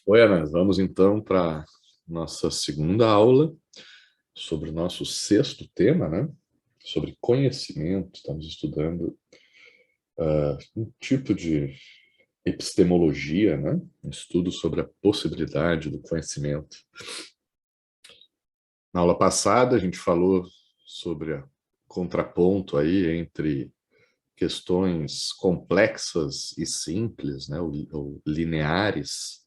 Oi, Ana, vamos então para nossa segunda aula sobre o nosso sexto tema, né? Sobre conhecimento. Estamos estudando um tipo de epistemologia, né? Um estudo sobre a possibilidade do conhecimento. Na aula passada, a gente falou sobre o contraponto aí entre questões complexas e simples, né? Ou lineares,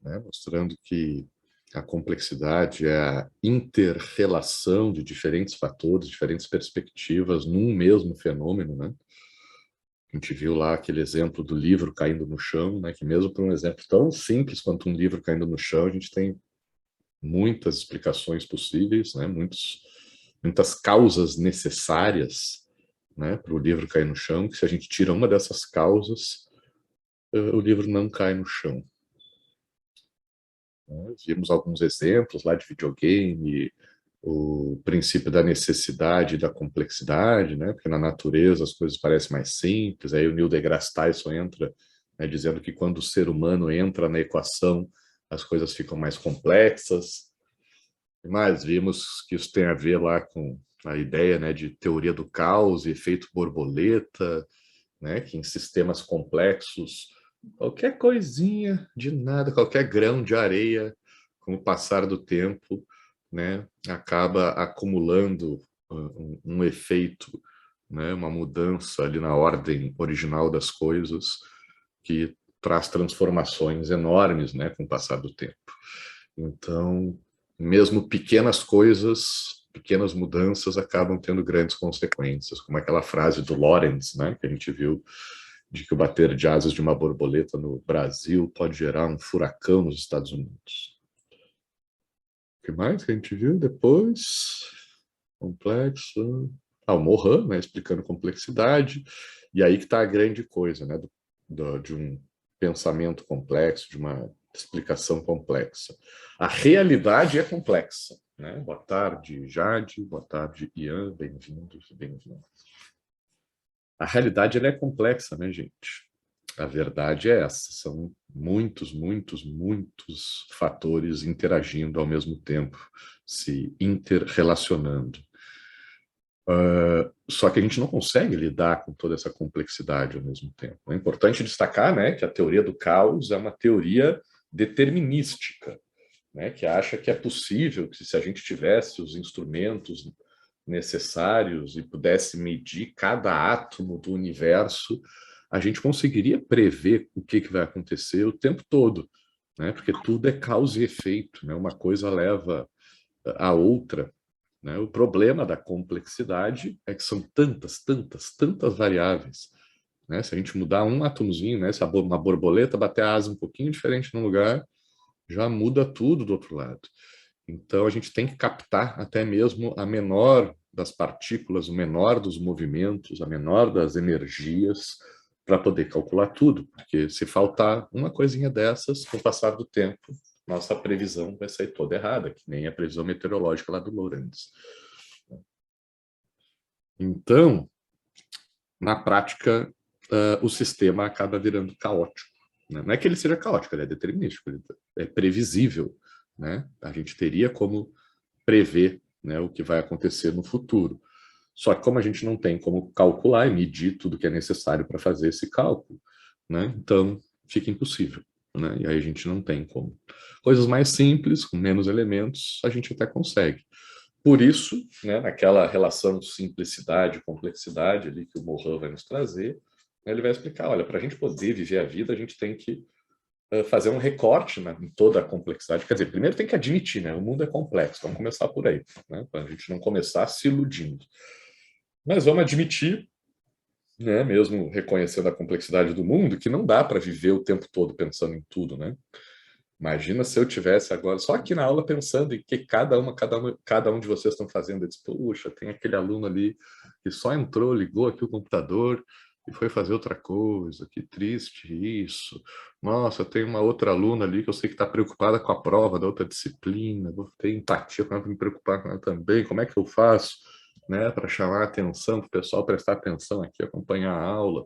né? Mostrando que a complexidade é a inter-relação de diferentes fatores, diferentes perspectivas num mesmo fenômeno, né? A gente viu lá aquele exemplo do livro caindo no chão, né? Que mesmo para um exemplo tão simples quanto um livro caindo no chão, a gente tem muitas explicações possíveis, né? Muitas causas necessárias, né? Para o livro cair no chão, que se a gente tira uma dessas causas, o livro não cai no chão. Vimos alguns exemplos lá de videogame, o princípio da necessidade e da complexidade, né? Porque na natureza as coisas parecem mais simples. Aí o Neil deGrasse Tyson entra, né, dizendo que quando o ser humano entra na equação, as coisas ficam mais complexas. Mas vimos que isso tem a ver lá com a ideia, né, de teoria do caos e efeito borboleta, né, que em sistemas complexos, qualquer coisinha de nada, qualquer grão de areia, com o passar do tempo, né, acaba acumulando um efeito, né, uma mudança ali na ordem original das coisas, que traz transformações enormes, né, com o passar do tempo. Então, mesmo pequenas coisas, pequenas mudanças acabam tendo grandes consequências, como aquela frase do Lawrence, né, que a gente viu, de que o bater de asas de uma borboleta no Brasil pode gerar um furacão nos Estados Unidos. O que mais que a gente viu depois? Complexo. O Morin, né, explicando complexidade, e aí que está a grande coisa, né, de um pensamento complexo, de uma explicação complexa. A realidade é complexa, né? Boa tarde, Jade, boa tarde, Ian, bem-vindos e bem-vindas. A realidade ela é complexa, né, gente? A verdade é essa, são muitos fatores interagindo ao mesmo tempo, se interrelacionando. Só que a gente não consegue lidar com toda essa complexidade ao mesmo tempo. É importante destacar, né, que a teoria do caos é uma teoria determinística, né, que acha que é possível que se a gente tivesse os instrumentos necessários e pudesse medir cada átomo do universo, a gente conseguiria prever o que vai acontecer o tempo todo, né? Porque tudo é causa e efeito, né? Uma coisa leva a outra, né? O problema da complexidade é que são tantas variáveis, né? Se a gente mudar um átomozinho, né? Se uma borboleta bater a asa um pouquinho diferente num lugar, já muda tudo do outro lado. Então, a gente tem que captar até mesmo a menor das partículas, o menor dos movimentos, a menor das energias, para poder calcular tudo. Porque se faltar uma coisinha dessas, com o passar do tempo, nossa previsão vai sair toda errada, que nem a previsão meteorológica lá do Lorentz. Então, na prática, o sistema acaba virando caótico. Né? Não é que ele seja caótico, ele é determinístico, ele é previsível. Né? A gente teria como prever, né, o que vai acontecer no futuro. Só que como a gente não tem como calcular e medir tudo que é necessário para fazer esse cálculo, né, então fica impossível. Né? E aí a gente não tem como. Coisas mais simples, com menos elementos, a gente até consegue. Por isso, né, naquela relação de simplicidade e complexidade ali que o Morin vai nos trazer, ele vai explicar, olha, para a gente poder viver a vida, a gente tem que fazer um recorte, né, em toda a complexidade. Quer dizer, primeiro tem que admitir, né, o mundo é complexo, vamos começar por aí, né, para a gente não começar se iludindo. Mas vamos admitir, né, mesmo reconhecendo a complexidade do mundo, que não dá para viver o tempo todo pensando em tudo, né? Imagina se eu tivesse agora só aqui na aula pensando em que cada um de vocês estão fazendo. Eu disse, puxa, tem aquele aluno ali que só entrou, ligou aqui o computador e foi fazer outra coisa. Que triste isso. Nossa, tem uma outra aluna ali que eu sei que está preocupada com a prova da outra disciplina. Vou ter empatia com ela, me preocupar com ela também. Como é que eu faço, né, para chamar a atenção, para o pessoal prestar atenção aqui, acompanhar a aula?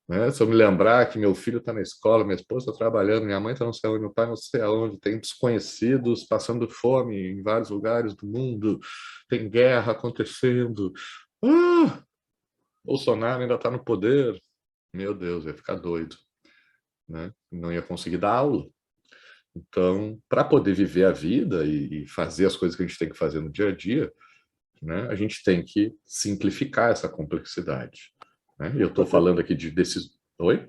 né? Se eu me lembrar que meu filho está na escola, minha esposa está trabalhando, minha mãe está não sei onde, meu pai não sei aonde, tem desconhecidos passando fome em vários lugares do mundo, tem guerra acontecendo. Ah, Bolsonaro ainda está no poder. Meu Deus, ia ficar doido, né? Não ia conseguir dar aula. Então, para poder viver a vida e fazer as coisas que a gente tem que fazer no dia a dia, né, a gente tem que simplificar essa complexidade. Né? E eu estou falando aqui de desses. Oi?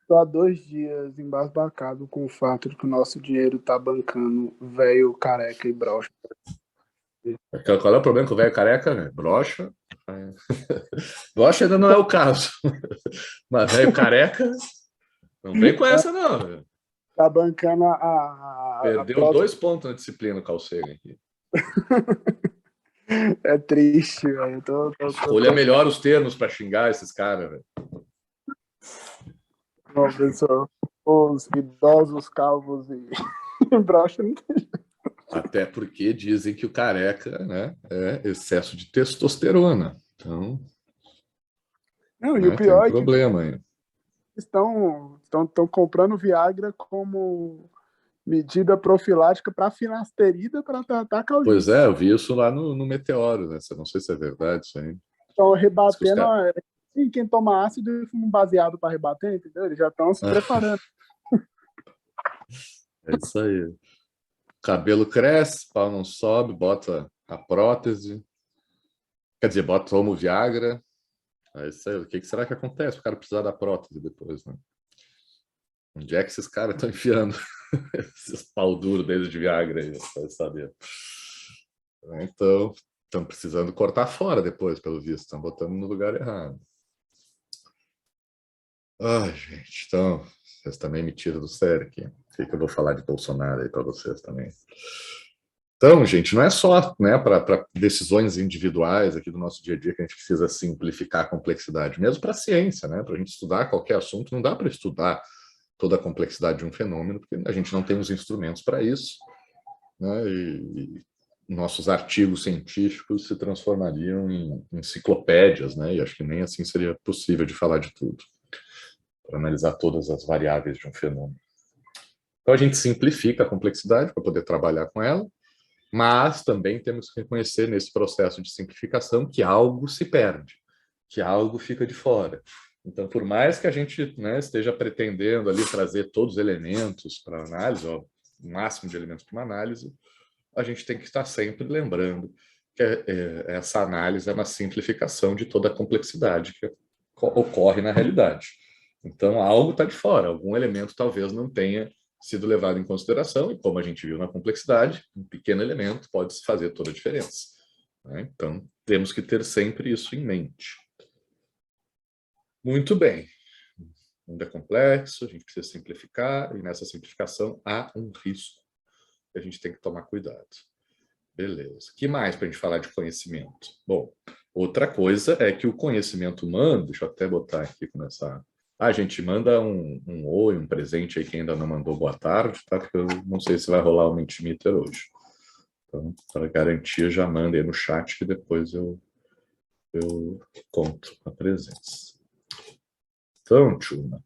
Tô há 2 dias embasbacado com o fato de que o nosso dinheiro tá bancando velho, careca e broxa. Qual é o problema com o velho careca? Né? Brocha. Brocha ainda não é o caso. Mas velho careca, não vem com essa, não. Tá bancando a Perdeu prótese. 2 pontos na disciplina, Calcega aqui. É triste, velho. Escolha melhor os termos para xingar esses caras, velho. Bom, pessoal, os idosos calvos e broxa não tem. Até porque dizem que o careca, né, é excesso de testosterona. Então, Não, e o né, tem um pior é que problema aí. estão comprando Viagra como medida profilática para finasterida para tratar Pois calvície. é, eu vi isso lá no Meteoro, né? Não sei se é verdade isso aí. Estão Diz que os rebatendo. caras. E quem toma ácido e fuma um baseado para rebater, entendeu? Eles já estão se preparando. É isso aí. Cabelo cresce, pau não sobe, bota a prótese. Quer dizer, bota, toma o Viagra. É isso aí. O que será que acontece? O cara precisar da prótese depois, né? Onde é que esses caras estão enfiando esses pau duros deles de Viagra aí? Vai saber. Então, estão precisando cortar fora depois, pelo visto. Estão botando no lugar errado. Ai, gente, então, vocês também me tiram do sério aqui. O que eu vou falar de Bolsonaro aí para vocês também? Então, gente, não é só, né, para decisões individuais aqui do nosso dia a dia que a gente precisa simplificar a complexidade, mesmo para a ciência, né? Para a gente estudar qualquer assunto, não dá para estudar toda a complexidade de um fenômeno, porque a gente não tem os instrumentos para isso, né? E nossos artigos científicos se transformariam em enciclopédias, né? E acho que nem assim seria possível de falar de tudo, para analisar todas as variáveis de um fenômeno. Então a gente simplifica a complexidade para poder trabalhar com ela, mas também temos que reconhecer nesse processo de simplificação que algo se perde, que algo fica de fora. Então, por mais que a gente, né, esteja pretendendo ali trazer todos os elementos para análise, ó, o máximo de elementos para uma análise, a gente tem que estar sempre lembrando que essa análise é uma simplificação de toda a complexidade que ocorre na realidade. Então, algo está de fora, algum elemento talvez não tenha sido levado em consideração, e como a gente viu na complexidade, um pequeno elemento pode fazer toda a diferença. Né? Então, temos que ter sempre isso em mente. Muito bem. O mundo é complexo, a gente precisa simplificar, e nessa simplificação há um risco que a gente tem que tomar cuidado. Beleza. O que mais para a gente falar de conhecimento? Bom, outra coisa é que o conhecimento humano, deixa eu até botar aqui, começar. A gente manda um oi, um presente aí, quem ainda não mandou boa tarde, tá? Porque eu não sei se vai rolar o Mentimeter hoje. Então, para garantia, já manda aí no chat que depois eu conto a presença. Então, Tchuma,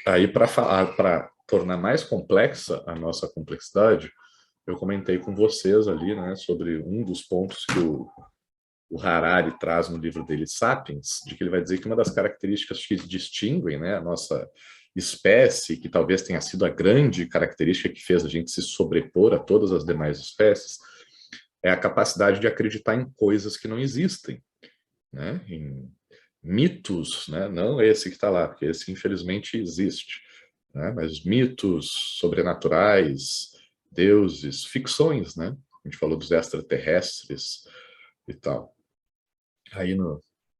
aí para tornar mais complexa a nossa complexidade, eu comentei com vocês ali, né, sobre um dos pontos que o Harari traz no livro dele, Sapiens, de que ele vai dizer que uma das características que distinguem, né, a nossa espécie, que talvez tenha sido a grande característica que fez a gente se sobrepor a todas as demais espécies, é a capacidade de acreditar em coisas que não existem, né, em mitos, né, não esse que está lá, porque esse infelizmente existe, né, mas mitos sobrenaturais, deuses, ficções, né, a gente falou dos extraterrestres e tal. Aí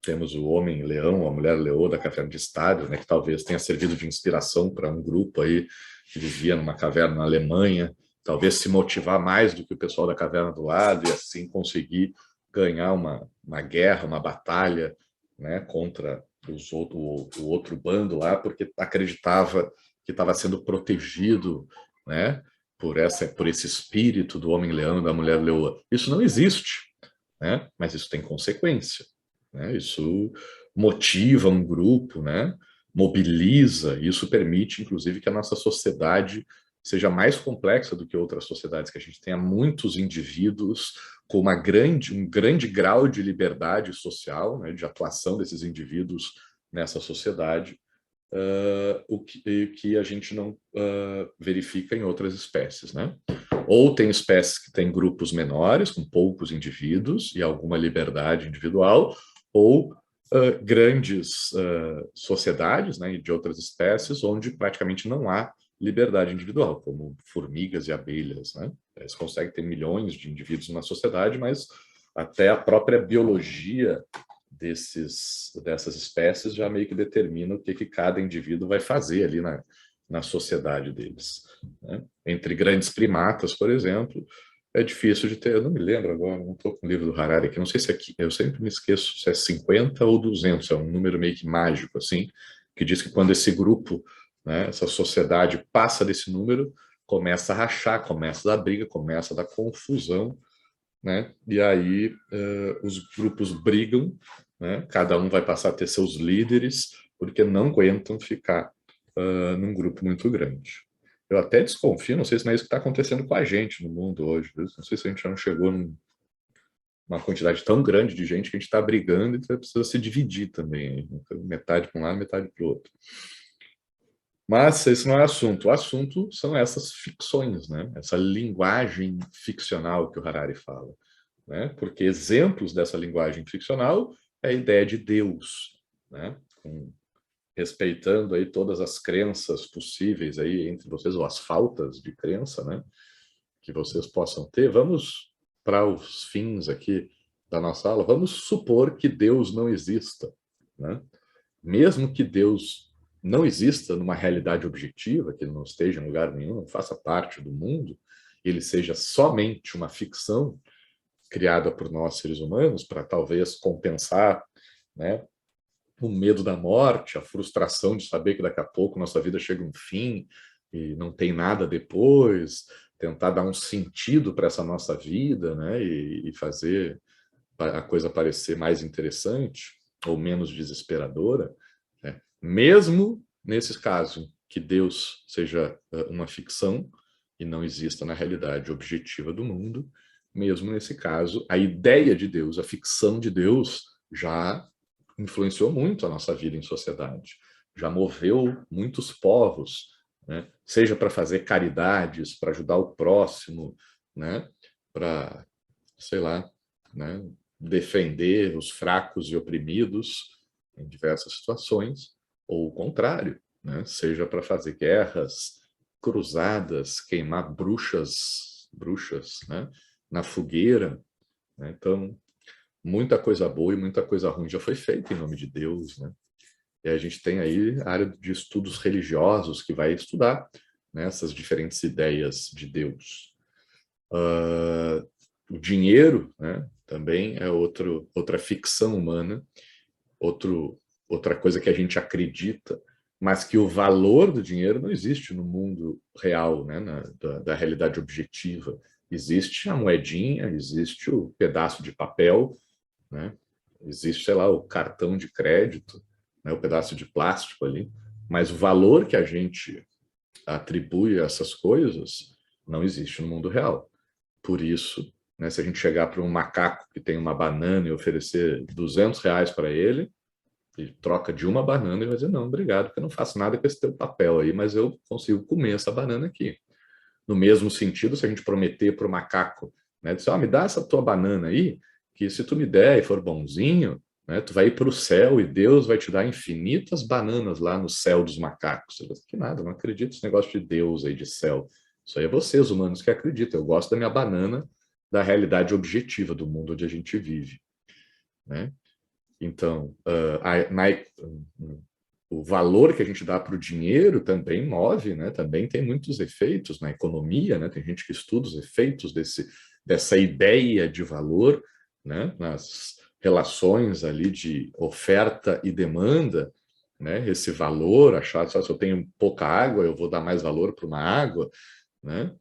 temos o homem-leão, a mulher-leoa da caverna de Estádio, né, que talvez tenha servido de inspiração para um grupo aí que vivia numa caverna na Alemanha, talvez se motivar mais do que o pessoal da caverna do lado e assim conseguir ganhar uma guerra, uma batalha, né, contra o outro bando lá, porque acreditava que estava sendo protegido, né, por esse espírito do homem-leão e da mulher-leoa. Isso não existe, né? Mas isso tem consequência, né? Isso motiva um grupo, né? mobiliza, e isso permite, inclusive, que a nossa sociedade seja mais complexa do que outras sociedades, que a gente tenha muitos indivíduos com um grande grau de liberdade social, né, de atuação desses indivíduos nessa sociedade, que a gente não verifica em outras espécies, né? Ou tem espécies que têm grupos menores, com poucos indivíduos e alguma liberdade individual, ou grandes sociedades, né, de outras espécies, onde praticamente não há liberdade individual, como formigas e abelhas, né? Eles conseguem ter milhões de indivíduos na sociedade, mas até a própria biologia dessas espécies já meio que determina o que cada indivíduo vai fazer ali na sociedade deles, né? Entre grandes primatas, por exemplo, é difícil de ter, eu não me lembro agora, não estou com o livro do Harari aqui, não sei se é aqui, eu sempre me esqueço se é 50 ou 200, é um número meio que mágico, assim, que diz que quando esse grupo, né, essa sociedade passa desse número, começa a rachar, começa a dar briga, começa a dar confusão, né? E aí os grupos brigam, né? Cada um vai passar a ter seus líderes, porque não aguentam ficar num grupo muito grande. Eu até desconfio, não sei se não é isso que está acontecendo com a gente no mundo hoje, viu? Não sei se a gente já não chegou numa quantidade tão grande de gente que a gente está brigando e precisa se dividir também, metade para um lado, metade para o outro. Mas esse não é o assunto. O assunto são essas ficções, né? Essa linguagem ficcional que o Harari fala, né? Porque exemplos dessa linguagem ficcional é a ideia de Deus, né? Respeitando aí todas as crenças possíveis aí entre vocês, ou as faltas de crença, né? Que vocês possam ter. Vamos para os fins aqui da nossa aula. Vamos supor que Deus não exista, né? Mesmo que Deus não exista numa realidade objetiva, que ele não esteja em lugar nenhum, não faça parte do mundo, ele seja somente uma ficção criada por nós seres humanos para talvez compensar, né, o medo da morte, a frustração de saber que daqui a pouco nossa vida chega a um fim e não tem nada depois, tentar dar um sentido para essa nossa vida, né, e fazer a coisa parecer mais interessante ou menos desesperadora, né? Mesmo nesse caso que Deus seja uma ficção e não exista na realidade objetiva do mundo, mesmo nesse caso, a ideia de Deus, a ficção de Deus, já influenciou muito a nossa vida em sociedade, já moveu muitos povos, né? Seja para fazer caridades, para ajudar o próximo, né? Para, sei lá, né? Defender os fracos e oprimidos em diversas situações, ou o contrário, né? Seja para fazer guerras, cruzadas, queimar bruxas, né? Na fogueira, né? Então, muita coisa boa e muita coisa ruim já foi feita em nome de Deus, né? E a gente tem aí a área de estudos religiosos que vai estudar, né, essas diferentes ideias de Deus. O dinheiro, né, também é outra ficção humana, outra coisa que a gente acredita, mas que o valor do dinheiro não existe no mundo real, né, da realidade objetiva. Existe a moedinha, existe o pedaço de papel, né, existe, sei lá, o cartão de crédito, né, o pedaço de plástico ali, mas o valor que a gente atribui a essas coisas não existe no mundo real. Por isso, né, se a gente chegar para um macaco que tem uma banana e oferecer R$ 200 para ele, ele troca de uma banana e vai dizer, não, obrigado, porque eu não faço nada com esse teu papel aí, mas eu consigo comer essa banana aqui. No mesmo sentido, se a gente prometer para o macaco, né, dizer, me dá essa tua banana aí, que se tu me der e for bonzinho, né, tu vai ir para o céu e Deus vai te dar infinitas bananas lá no céu dos macacos. Eu disse, que nada, não acredito nesse negócio de Deus aí, de céu. Isso aí é vocês, humanos, que acreditam. Eu gosto da minha banana, da realidade objetiva do mundo onde a gente vive, né? Então, o valor que a gente dá para o dinheiro também move, né? Também tem muitos efeitos na economia, né? Tem gente que estuda os efeitos dessa ideia de valor, né? Nas relações ali de oferta e demanda, né? Esse valor, achar só se eu tenho pouca água, eu vou dar mais valor para uma água, né?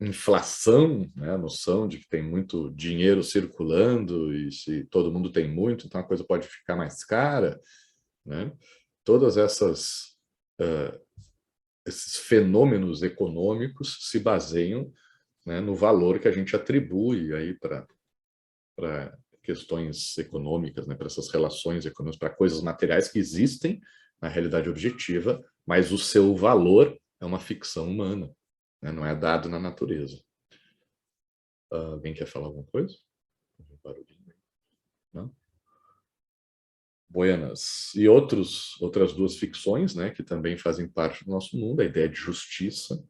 Inflação, né? A noção de que tem muito dinheiro circulando e se todo mundo tem muito, então a coisa pode ficar mais cara. né? Todas esses fenômenos econômicos se baseiam, né, no valor que a gente atribui aí para questões econômicas, né, para essas relações econômicas, para coisas materiais que existem na realidade objetiva, mas o seu valor é uma ficção humana, né, não é dado na natureza. Alguém quer falar alguma coisa? Não? Buenas. E outras duas ficções, né, que também fazem parte do nosso mundo, a ideia de justiça,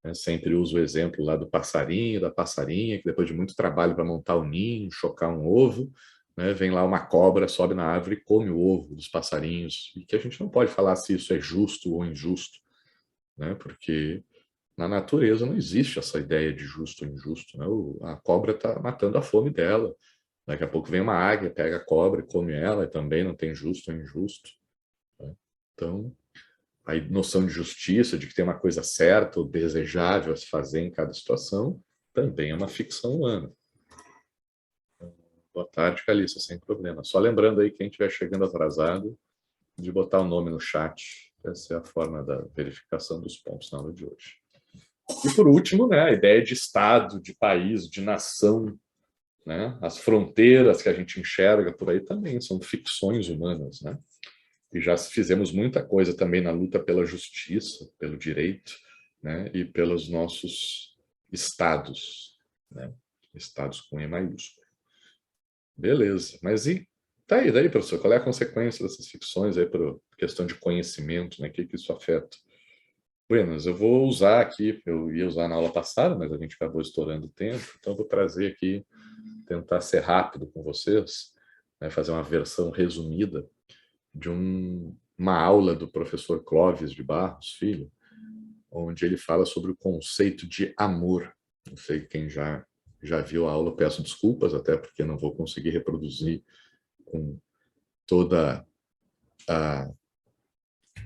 né, sempre uso o exemplo lá do passarinho, da passarinha, que depois de muito trabalho para montar o ninho, chocar um ovo, né, vem lá uma cobra, sobe na árvore e come o ovo dos passarinhos, e que a gente não pode falar se isso é justo ou injusto, né, porque na natureza não existe essa ideia de justo ou injusto, né? A cobra está matando a fome dela. Daqui a pouco vem uma águia, pega a cobra e come ela, e também não tem justo ou injusto, né? Então, a noção de justiça, de que tem uma coisa certa ou desejável a se fazer em cada situação, também é uma ficção humana. Boa tarde, Calissa, sem problema. Só lembrando aí, quem estiver chegando atrasado, de botar o nome no chat. Essa é a forma da verificação dos pontos na aula de hoje. E por último, né, a ideia de Estado, de país, de nação, né? As fronteiras que a gente enxerga por aí também são ficções humanas, né? E já fizemos muita coisa também na luta pela justiça, pelo direito, né? E pelos nossos estados, né? Estados com E maiúsculo. Beleza, mas e daí, professor, qual é a consequência dessas ficções aí para questão de conhecimento, né? O que isso afeta? Buenas, eu vou usar aqui, eu ia usar na aula passada, mas a gente acabou estourando o tempo, então eu vou trazer aqui, tentar ser rápido com vocês, né, fazer uma versão resumida de uma aula do professor Clóvis de Barros Filho, onde ele fala sobre o conceito de amor. Não sei quem já viu a aula, peço desculpas, até porque não vou conseguir reproduzir com toda a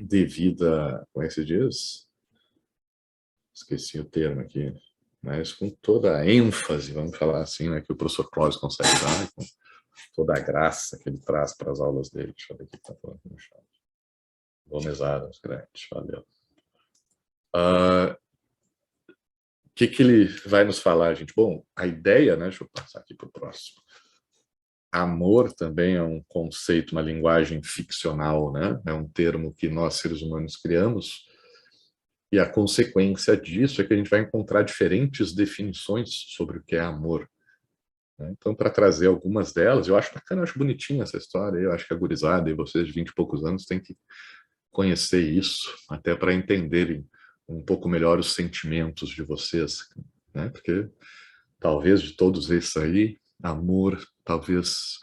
devida, como é que se diz? Esqueci o termo aqui, mas com toda a ênfase, vamos falar assim, né, que o professor Clóvis consegue dar, com toda a graça que ele traz para as aulas dele. Deixa eu ver o que está falando no chat. Gomes Adams, grande, valeu. O que ele vai nos falar, gente? Bom, a ideia, né, deixa eu passar aqui para o próximo. Amor também é um conceito, uma linguagem ficcional, né? É um termo que nós, seres humanos, criamos, e a consequência disso é que a gente vai encontrar diferentes definições sobre o que é amor. Então, para trazer algumas delas, eu acho bacana, eu acho bonitinha essa história, eu acho que a gurizada e vocês de 20 e poucos anos têm que conhecer isso, até para entenderem um pouco melhor os sentimentos de vocês, né? Porque talvez de todos esses aí, amor talvez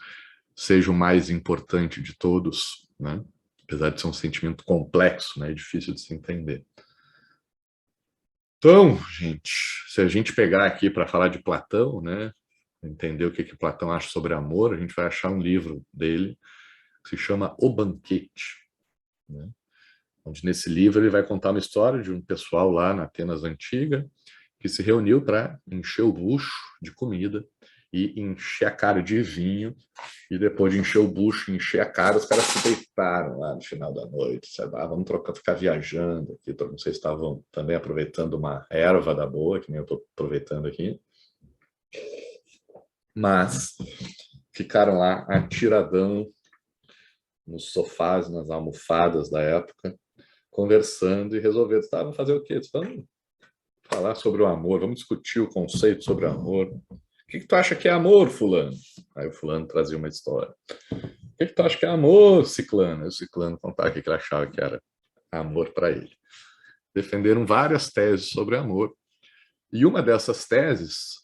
seja o mais importante de todos, né? Apesar de ser um sentimento complexo, né? É difícil de se entender. Então, gente, se a gente pegar aqui para falar de Platão, né? Entender o que Platão acha sobre amor, a gente vai achar um livro dele que se chama O Banquete, né? Onde nesse livro ele vai contar uma história de um pessoal lá na Atenas Antiga que se reuniu para encher o bucho de comida e encher a cara de vinho, e depois de encher o bucho e encher a cara, os caras se deitaram lá no final da noite, sabe? Vamos trocar, ficar viajando aqui, não sei se estavam também aproveitando uma erva da boa, que nem eu estou aproveitando aqui, mas ficaram lá atiradão nos sofás, nas almofadas da época, conversando e resolvendo, tá, vamos fazer o quê? Vamos falar sobre o amor, vamos discutir o conceito sobre o amor. O que tu acha que é amor, fulano? Aí o fulano trazia uma história. O que tu acha que é amor, ciclano? Aí o ciclano contava o que ele achava que era amor para ele. Defenderam várias teses sobre amor. E uma dessas teses,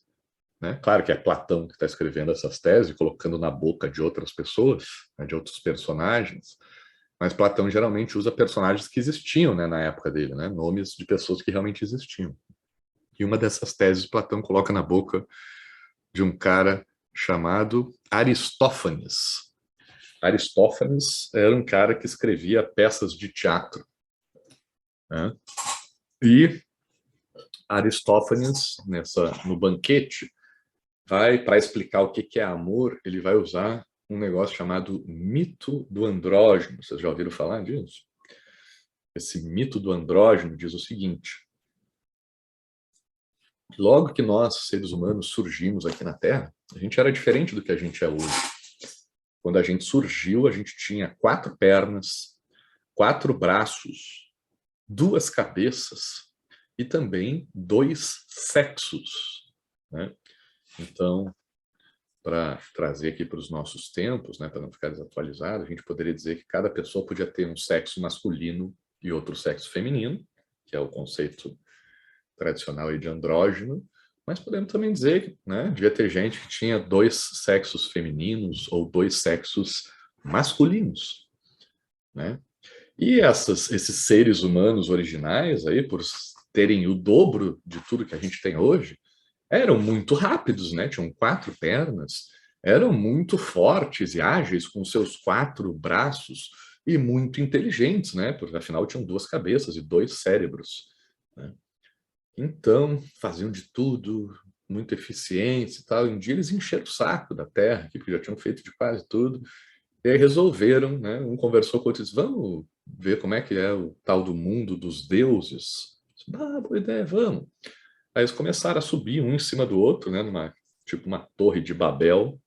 né, claro que é Platão que está escrevendo essas teses, colocando na boca de outras pessoas, né, de outros personagens, mas Platão geralmente usa personagens que existiam, né, na época dele, né, nomes de pessoas que realmente existiam. E uma dessas teses Platão coloca na boca de um cara chamado Aristófanes. Aristófanes era um cara que escrevia peças de teatro, né? E Aristófanes, no banquete, vai, para explicar o que é amor, ele vai usar um negócio chamado mito do andrógeno. Vocês já ouviram falar disso? Esse mito do andrógeno diz o seguinte: logo que nós, seres humanos, surgimos aqui na Terra, a gente era diferente do que a gente é hoje. Quando a gente surgiu, a gente tinha 4 pernas, 4 braços, 2 cabeças e também 2 sexos, né? Então, para trazer aqui para os nossos tempos, né, para não ficar desatualizado, a gente poderia dizer que cada pessoa podia ter um sexo masculino e outro sexo feminino, que é o conceito tradicional aí de andrógeno, mas podemos também dizer que, né, devia ter gente que tinha 2 sexos femininos ou 2 sexos masculinos, né? E esses seres humanos originais aí, por terem o dobro de tudo que a gente tem hoje, eram muito rápidos, né? Tinham 4 pernas, eram muito fortes e ágeis com seus 4 braços e muito inteligentes, né? Porque afinal tinham 2 cabeças e 2 cérebros, né? Então, faziam de tudo, muito eficientes e tal. E um dia eles encheram o saco da Terra, porque já tinham feito de quase tudo. E aí resolveram, né? Um conversou com o outro e disse: vamos ver como é que é o tal do mundo dos deuses. Ah, boa ideia, vamos. Aí eles começaram a subir um em cima do outro, né? Tipo uma torre de Babel,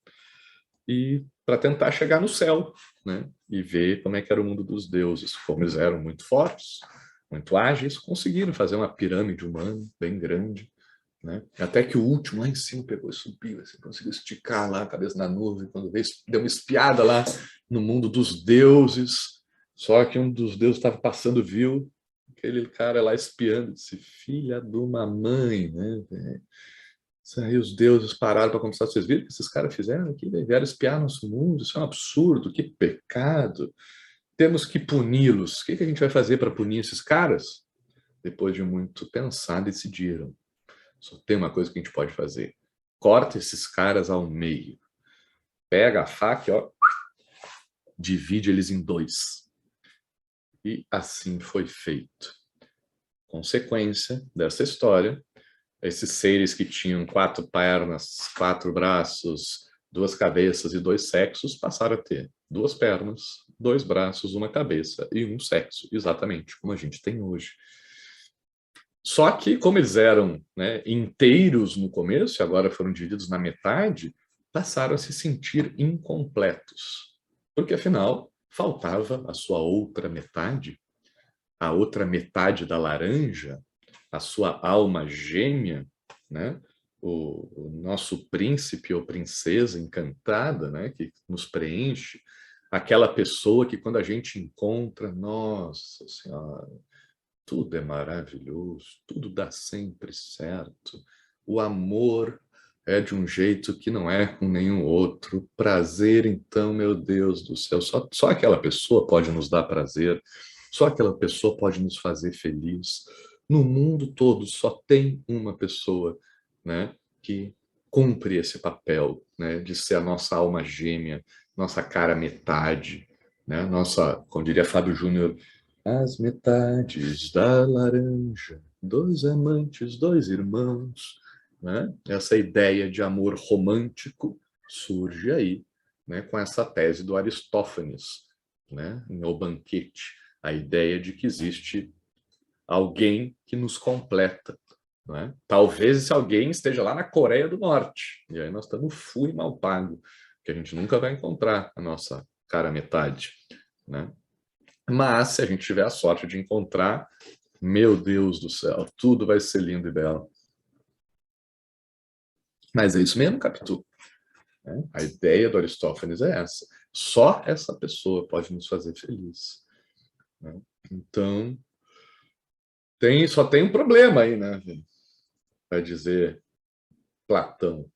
e para tentar chegar no céu, né? E ver como é que era o mundo dos deuses. Como eles eram muito fortes, muito ágeis, conseguiram fazer uma pirâmide humana bem grande, né? Até que o último lá em cima pegou e subiu, assim, conseguiu esticar lá a cabeça na nuvem, quando veio, deu uma espiada lá no mundo dos deuses, só que um dos deuses estava passando, viu aquele cara lá espiando, disse: filha de uma mãe, né? Isso aí os deuses pararam para conversar. Vocês viram o que esses caras fizeram aqui? Vieram espiar nosso mundo, isso é um absurdo, que pecado. Temos que puni-los. O que a gente vai fazer para punir esses caras? Depois de muito pensar, decidiram: só tem uma coisa que a gente pode fazer. Corta esses caras ao meio. Pega a faca e, ó, divide eles em 2. E assim foi feito. Consequência dessa história, esses seres que tinham 4 pernas, 4 braços, 2 cabeças e 2 sexos passaram a ter 2 pernas, 2 braços, 1 cabeça e 1 sexo, exatamente como a gente tem hoje. Só que, como eles eram, né, inteiros no começo e agora foram divididos na metade, passaram a se sentir incompletos. Porque, afinal, faltava a sua outra metade, a outra metade da laranja, a sua alma gêmea, né? O nosso príncipe ou princesa encantada, né? Que nos preenche, aquela pessoa que quando a gente encontra, nossa Senhora, tudo é maravilhoso, tudo dá sempre certo. O amor é de um jeito que não é com nenhum outro. Prazer, então, meu Deus do céu, só aquela pessoa pode nos dar prazer, só aquela pessoa pode nos fazer feliz. No mundo todo só tem uma pessoa, né, que cumpre esse papel, né, de ser a nossa alma gêmea, nossa cara metade, né, nossa, como diria Fábio Júnior, as metades da laranja, 2 amantes, 2 irmãos, né? Essa ideia de amor romântico surge aí, né, com essa tese do Aristófanes, né, em O Banquete, a ideia de que existe alguém que nos completa, né? Talvez esse alguém esteja lá na Coreia do Norte, e aí nós estamos full e mal pago, que a gente nunca vai encontrar a nossa cara metade, né? Mas, se a gente tiver a sorte de encontrar, meu Deus do céu, tudo vai ser lindo e belo. Mas é isso mesmo, Capitu, né? A ideia do Aristófanes é essa. Só essa pessoa pode nos fazer feliz, né? Então, só tem um problema aí, né? Vai dizer Platão.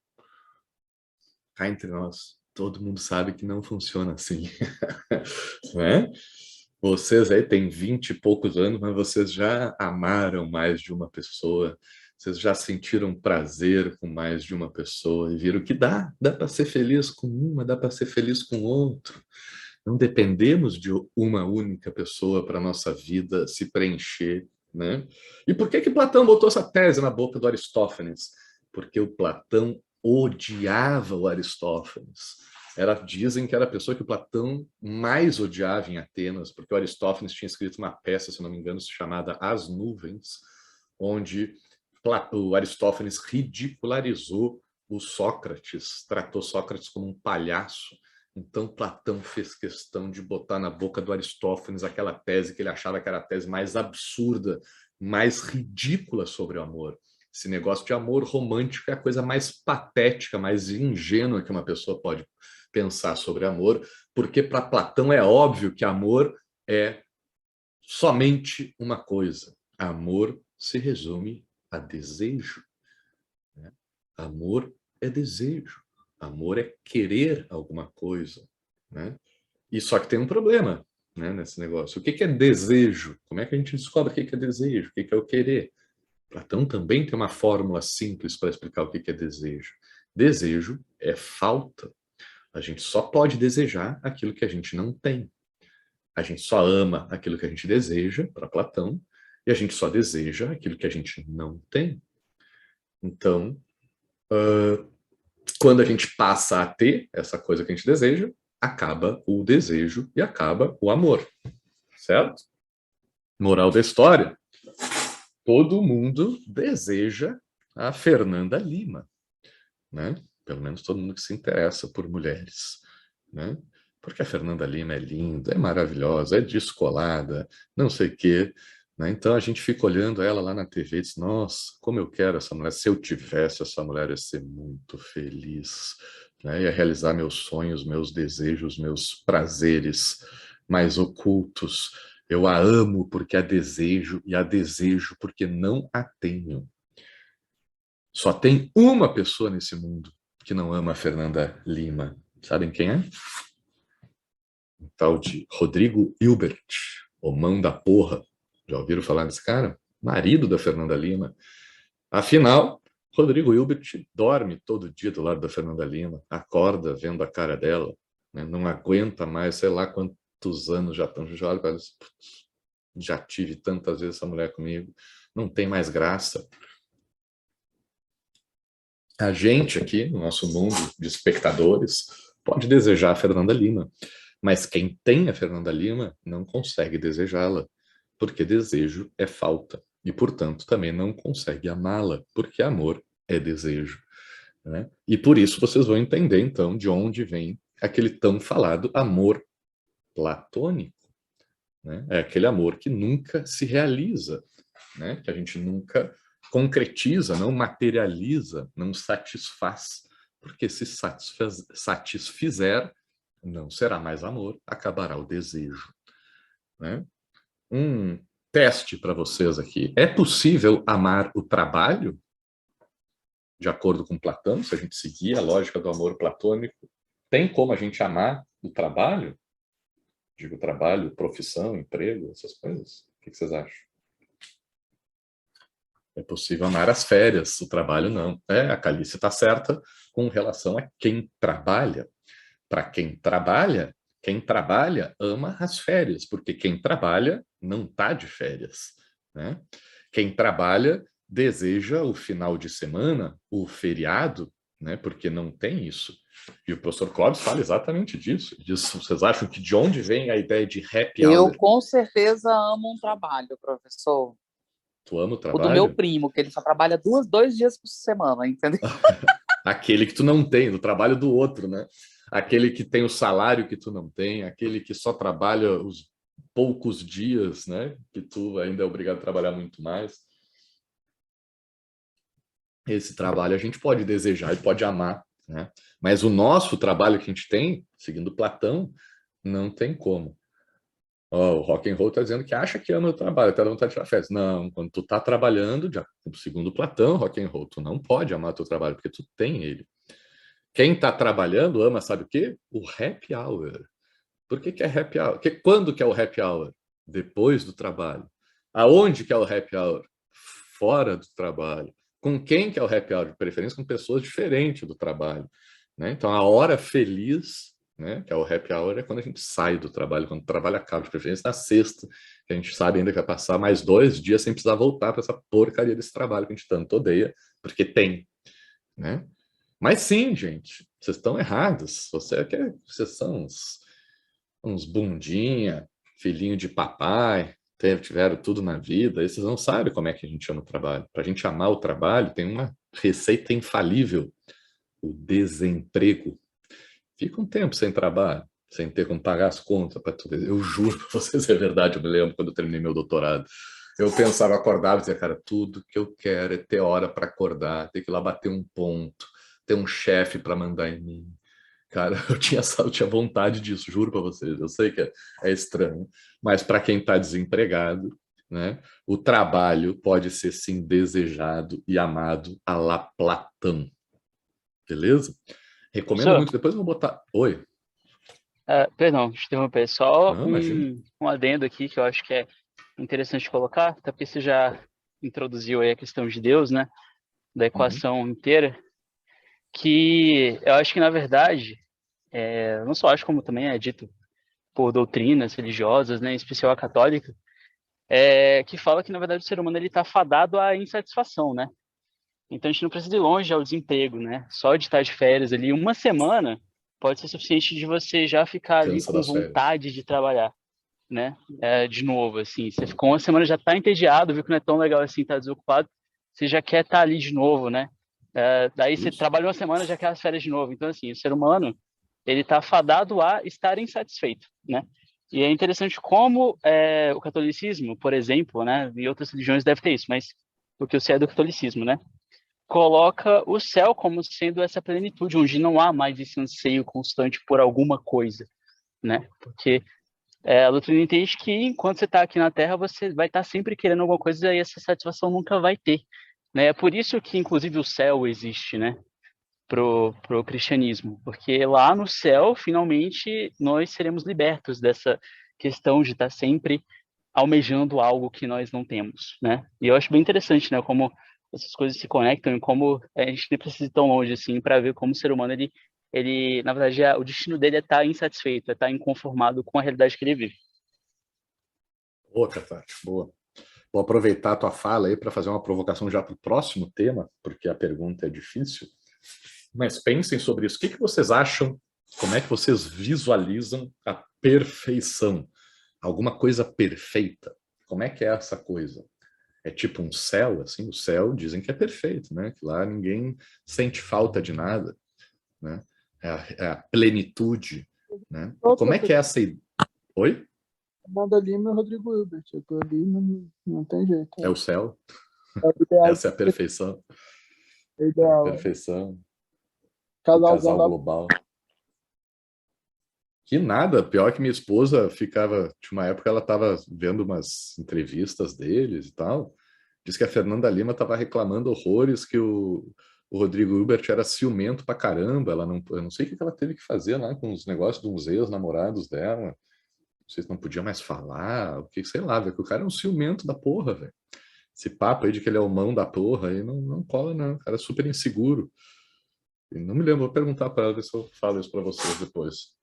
Cá entre nós, todo mundo sabe que não funciona assim. Né? Vocês aí têm 20 e poucos anos, mas vocês já amaram mais de uma pessoa, vocês já sentiram prazer com mais de uma pessoa e viram que dá para ser feliz com uma, dá para ser feliz com outro. Não dependemos de uma única pessoa para a nossa vida se preencher, né? E por que Platão botou essa tese na boca do Aristófanes? Porque o Platão odiava o Aristófanes. Dizem que era a pessoa que o Platão mais odiava em Atenas, porque o Aristófanes tinha escrito uma peça, se não me engano, chamada As Nuvens, onde o Aristófanes ridicularizou o Sócrates, tratou Sócrates como um palhaço. Então Platão fez questão de botar na boca do Aristófanes aquela tese que ele achava que era a tese mais absurda, mais ridícula sobre o amor. Esse negócio de amor romântico é a coisa mais patética, mais ingênua que uma pessoa pode pensar sobre amor, porque para Platão é óbvio que amor é somente uma coisa. Amor se resume a desejo. Né? Amor é desejo. Amor é querer alguma coisa. Né? E só que tem um problema, né, nesse negócio. O que é desejo? Como é que a gente descobre o que é desejo? O que é o querer? Platão também tem uma fórmula simples para explicar o que é desejo. Desejo é falta. A gente só pode desejar aquilo que a gente não tem. A gente só ama aquilo que a gente deseja, para Platão, e a gente só deseja aquilo que a gente não tem. Então, quando a gente passa a ter essa coisa que a gente deseja, acaba o desejo e acaba o amor. Certo? Moral da história. Todo mundo deseja a Fernanda Lima, né? Pelo menos todo mundo que se interessa por mulheres, né? Porque a Fernanda Lima é linda, é maravilhosa, é descolada, não sei o quê, né? Então a gente fica olhando ela lá na TV e diz, nossa, como eu quero essa mulher. Se eu tivesse essa mulher, eu ia ser muito feliz, né? Ia realizar meus sonhos, meus desejos, meus prazeres mais ocultos. Eu a amo porque a desejo e a desejo porque não a tenho. Só tem uma pessoa nesse mundo que não ama a Fernanda Lima. Sabem quem é? Um tal de Rodrigo Hilbert, o mão da porra. Já ouviram falar desse cara? Marido da Fernanda Lima. Afinal, Rodrigo Hilbert dorme todo dia do lado da Fernanda Lima, acorda vendo a cara dela, né? Não aguenta mais, sei lá quantos anos já estão. Já olha para ela, já tive tantas vezes essa mulher comigo, não tem mais graça. A gente aqui, no nosso mundo de espectadores, pode desejar a Fernanda Lima, mas quem tem a Fernanda Lima não consegue desejá-la, porque desejo é falta, e, portanto, também não consegue amá-la, porque amor é desejo. Né? E por isso vocês vão entender, então, de onde vem aquele tão falado amor platônico. Né? É aquele amor que nunca se realiza, né? Que a gente nunca concretiza, não materializa, não satisfaz, porque se satisfizer, não será mais amor, acabará o desejo. Né? Um teste para vocês aqui. É possível amar o trabalho? De acordo com Platão, se a gente seguir a lógica do amor platônico, tem como a gente amar o trabalho? Digo, trabalho, profissão, emprego, essas coisas. O que vocês acham? É possível amar as férias, o trabalho não. A Calice está certa com relação a quem trabalha. Para quem trabalha ama as férias, porque quem trabalha não está de férias. Né? Quem trabalha deseja o final de semana, o feriado, né? Porque não tem isso. E o professor Clóvis fala exatamente disso. Diz, vocês acham que de onde vem a ideia de happy Eu, hour? com certeza, amo um trabalho, professor. Tu ama o O do meu trabalho? primo, que ele só trabalha dois dias por semana, entendeu? Aquele que tu não tem, do trabalho do outro, né? Aquele que tem o salário que tu não tem, aquele que só trabalha os poucos dias, né? Que tu ainda é obrigado a trabalhar muito mais. Esse trabalho a gente pode desejar e pode amar, né? Mas o nosso trabalho que a gente tem, seguindo Platão, não tem como. O rock and roll está dizendo que acha que ama o trabalho, até dá vontade de tirar férias. Não, quando tu tá trabalhando, segundo Platão, rock and roll, tu não pode amar teu trabalho, porque tu tem ele. Quem está trabalhando ama, sabe o quê? O happy hour. Por que é happy hour? Quando que é o happy hour? Depois do trabalho. Aonde que é o happy hour? Fora do trabalho. Com quem que é o happy hour? De preferência com pessoas diferentes do trabalho. Né? Então, a hora feliz, né, que é o happy hour, é quando a gente sai do trabalho, quando o trabalho acaba, de preferência na sexta, que a gente sabe ainda que vai passar mais 2 dias sem precisar voltar para essa porcaria desse trabalho que a gente tanto odeia, porque tem. Né? Mas sim, gente, vocês estão errados. Vocês são uns bundinha, filhinho de papai, tiveram tudo na vida, e vocês não sabem como é que a gente ama o trabalho. Para a gente amar o trabalho, tem uma receita infalível: o desemprego. Fica um tempo sem trabalho, sem ter como pagar as contas para tudo. Eu juro para vocês, é verdade. Eu me lembro quando eu terminei meu doutorado. Eu pensava, acordava e dizia, cara, tudo que eu quero é ter hora para acordar, ter que ir lá bater um ponto, ter um chefe para mandar em mim. Cara, eu tinha vontade disso, juro para vocês. Eu sei que é estranho, mas para quem está desempregado, né, o trabalho pode ser sim desejado e amado à la Platão. Beleza? Recomendo Professor, muito. Depois eu vou botar. Oi. perdão, te interromper. Só Não, imagina. um adendo aqui que eu acho que é interessante colocar, até porque você já introduziu aí a questão de Deus, né? Da Uhum. equação inteira, que eu acho que, na verdade, não só acho como também é dito por doutrinas religiosas, né, em especial a católica, que fala que, na verdade, o ser humano ele está fadado à insatisfação, né? Então a gente não precisa ir longe ao desemprego, né? Só de estar de férias ali, uma semana pode ser suficiente de você já ficar ali Cansa com das férias. vontade de trabalhar, né? De novo, assim, você ficou uma semana já tá entediado, viu que não é tão legal assim, tá desocupado, você já quer estar ali de novo, né? Daí você Isso. trabalha uma semana já quer as férias de novo. Então assim, o ser humano ele tá fadado a estar insatisfeito, né? E é interessante como o catolicismo, por exemplo, né? E outras religiões deve ter isso, mas o que eu sei é do catolicismo, né? Coloca o céu como sendo essa plenitude, onde não há mais esse anseio constante por alguma coisa, né? Porque a doutrina entende que enquanto você está aqui na Terra, você vai estar sempre querendo alguma coisa e essa satisfação nunca vai ter, né? É por isso que, inclusive, o céu existe, né? Pro cristianismo, porque lá no céu, finalmente, nós seremos libertos dessa questão de estar sempre almejando algo que nós não temos, né? E eu acho bem interessante, né, como essas coisas se conectam e como a gente nem precisa ir tão longe assim para ver como o ser humano ele na verdade o destino dele é estar insatisfeito, é estar inconformado com a realidade que ele vive. Boa, Catati, boa. Vou aproveitar a tua fala aí para fazer uma provocação já para o próximo tema, porque a pergunta é difícil. Mas pensem sobre isso. O que vocês acham? Como é que vocês visualizam a perfeição? Alguma coisa perfeita? Como é que é essa coisa? É tipo um céu, assim? O céu dizem que é perfeito, né? Que lá ninguém sente falta de nada, né? É a plenitude, né? E Ô, como é que é professor, essa... Oi? Amanda Lima e Rodrigo Hilbert. Eu tô ali, não tem jeito. É o céu? É o ideal, Essa é a perfeição? é o É a ideal. perfeição do Casalzão casal da. global. Que nada, pior que minha esposa ficava, tinha uma época ela estava vendo umas entrevistas deles e tal, diz que a Fernanda Lima estava reclamando horrores que o Rodrigo Hilbert era ciumento pra caramba, eu não sei o que ela teve que fazer lá com os negócios de uns ex-namorados dela, não sei se não podia mais falar, o que, sei lá, velho, que o cara é um ciumento da porra, velho. Esse papo aí de que ele é o mão da porra aí não cola não, o cara é super inseguro. E não me lembro, vou perguntar para ela, ver se eu falo isso para vocês depois.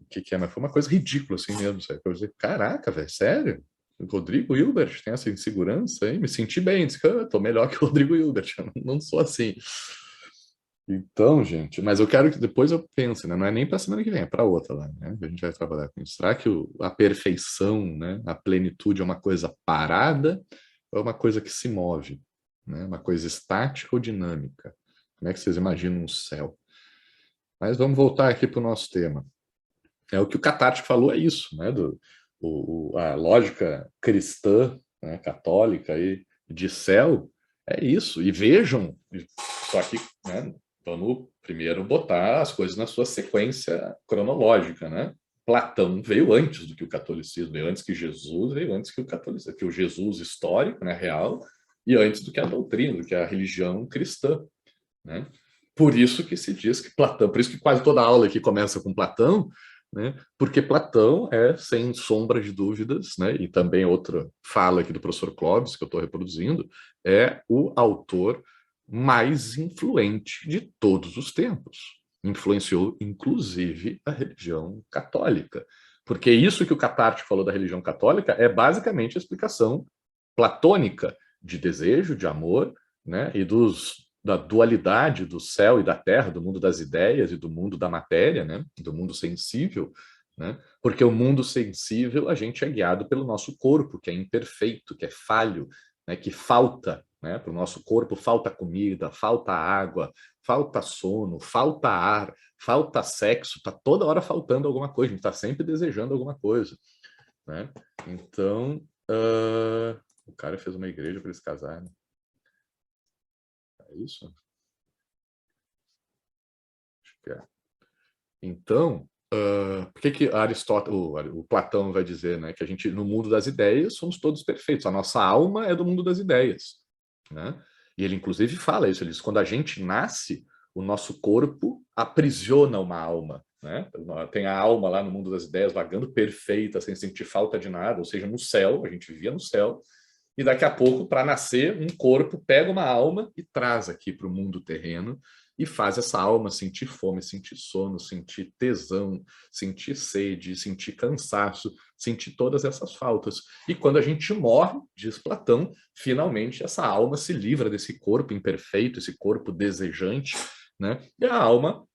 O que é, mas foi uma coisa ridícula assim mesmo, sabe? Eu dizer, caraca, velho, sério? O Rodrigo Hilbert tem essa insegurança aí? Me senti bem, disse que eu tô melhor que o Rodrigo Hilbert, eu não sou assim. Então, gente, mas eu quero que depois eu pense, né? Não é nem para semana que vem, é para outra lá, né? A gente vai trabalhar com isso. Será que a perfeição, né? A plenitude é uma coisa parada ou é uma coisa que se move, né? Uma coisa estática ou dinâmica? Como é que vocês imaginam o céu? Mas vamos voltar aqui para o nosso tema. É o que o Catartic falou, é isso, né? A lógica cristã, né, católica aí, de céu, é isso. E vejam, só que, né, vamos primeiro botar as coisas na sua sequência cronológica, né? Platão veio antes do que o catolicismo, veio antes que Jesus, veio antes que o catolicismo, que o Jesus histórico, né, real, e antes do que a doutrina, do que a religião cristã, né? Por isso que se diz que Platão, por isso que quase toda aula aqui começa com Platão, né? Porque Platão é, sem sombra de dúvidas, né? E também outra fala aqui do professor Clóvis, que eu estou reproduzindo, é o autor mais influente de todos os tempos. Influenciou, inclusive, a religião católica. Porque isso que o Catartic falou da religião católica é basicamente a explicação platônica de desejo, de amor, né? E dos da dualidade do céu e da terra, do mundo das ideias e do mundo da matéria, né? Do mundo sensível, né? Porque o mundo sensível a gente é guiado pelo nosso corpo, que é imperfeito, que é falho, né? Que falta, né? Para o nosso corpo falta comida, falta água, falta sono, falta ar, falta sexo, está toda hora faltando alguma coisa, a gente está sempre desejando alguma coisa, né? Então, o cara fez uma igreja para eles casarem. É isso? Acho que é. Então, por que Aristóteles, o Platão vai dizer, né, que a gente, no mundo das ideias, somos todos perfeitos. A nossa alma é do mundo das ideias, né? E ele, inclusive, fala isso. Ele diz, quando a gente nasce, o nosso corpo aprisiona uma alma, né? Tem a alma lá no mundo das ideias, vagando perfeita, sem sentir falta de nada, ou seja, no céu, a gente vivia no céu, e daqui a pouco, para nascer, um corpo pega uma alma e traz aqui para o mundo terreno, e faz essa alma sentir fome, sentir sono, sentir tesão, sentir sede, sentir cansaço, sentir todas essas faltas. E quando a gente morre, diz Platão, finalmente essa alma se livra desse corpo imperfeito, esse corpo desejante, né? E a alma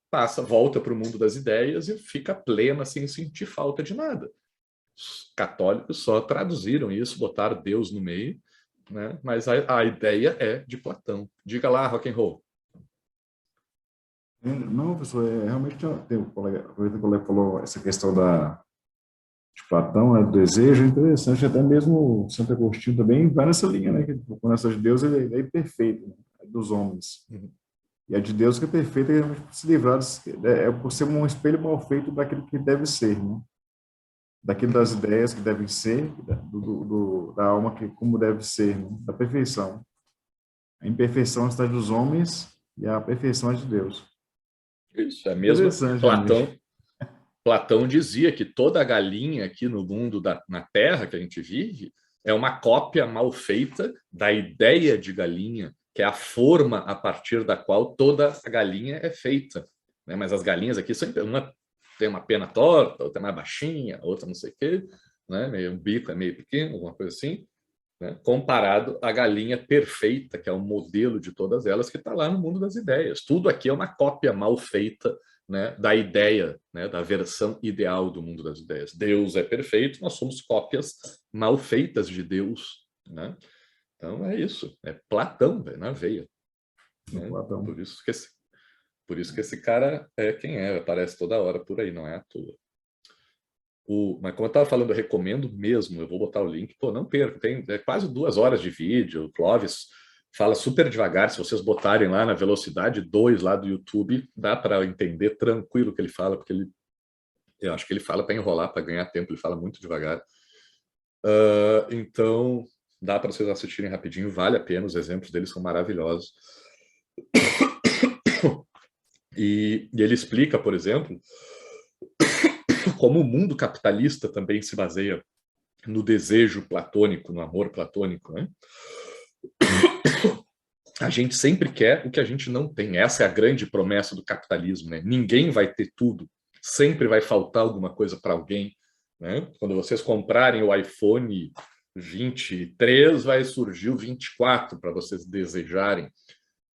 volta para o mundo das ideias e fica plena sem sentir falta de nada. Os católicos só traduziram isso, botaram Deus no meio, né? Mas a ideia é de Platão. Diga lá, rock and roll. Não, professor, realmente tem o colega falou essa questão de Platão, né, do desejo, é interessante, até mesmo Santo Agostinho também vai nessa linha, né, que quando essa de Deus é perfeito, né, é dos homens. Uhum. E a de Deus que é perfeita é se livrar, é por ser um espelho mal feito daquilo que deve ser, né? Daquilo das ideias que devem ser, da alma que como deve ser, né? Da perfeição. A imperfeição está dos homens e a perfeição é de Deus. Isso, é mesmo. Platão dizia que toda galinha aqui no mundo, na Terra que a gente vive, é uma cópia mal feita da ideia de galinha, que é a forma a partir da qual toda a galinha é feita, né? Mas as galinhas aqui, uma tem uma pena torta, outra é mais baixinha, outra não sei o quê, né? Um bico é meio pequeno, alguma coisa assim, né? Comparado à galinha perfeita, que é o modelo de todas elas, que está lá no mundo das ideias. Tudo aqui é uma cópia mal feita, né, da ideia, né, da versão ideal do mundo das ideias. Deus é perfeito, nós somos cópias mal feitas de Deus, né? Então é isso, é Platão, véio, na veia. Né? Platão. Por isso que esse cara é quem é, aparece toda hora por aí, não é à toa. Mas como eu estava falando, eu recomendo mesmo, eu vou botar o link, pô, não perca, tem quase 2 horas de vídeo, o Clóvis fala super devagar, se vocês botarem lá na velocidade 2 lá do YouTube, dá para entender tranquilo o que ele fala, porque eu acho que ele fala para enrolar, para ganhar tempo, ele fala muito devagar. Então, dá para vocês assistirem rapidinho, vale a pena, os exemplos deles são maravilhosos. E ele explica, por exemplo, como o mundo capitalista também se baseia no desejo platônico, no amor platônico, né? A gente sempre quer o que a gente não tem. Essa é a grande promessa do capitalismo, né? Ninguém vai ter tudo. Sempre vai faltar alguma coisa para alguém, né? Quando vocês comprarem o iPhone 23, vai surgir o 24 para vocês desejarem,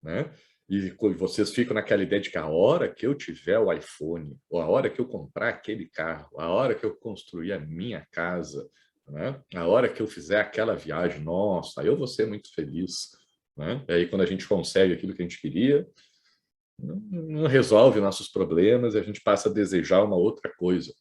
né? E vocês ficam naquela ideia de que a hora que eu tiver o iPhone, ou a hora que eu comprar aquele carro, a hora que eu construir a minha casa, né? A hora que eu fizer aquela viagem, nossa, eu vou ser muito feliz. Né? E aí, quando a gente consegue aquilo que a gente queria, não resolve nossos problemas e a gente passa a desejar uma outra coisa.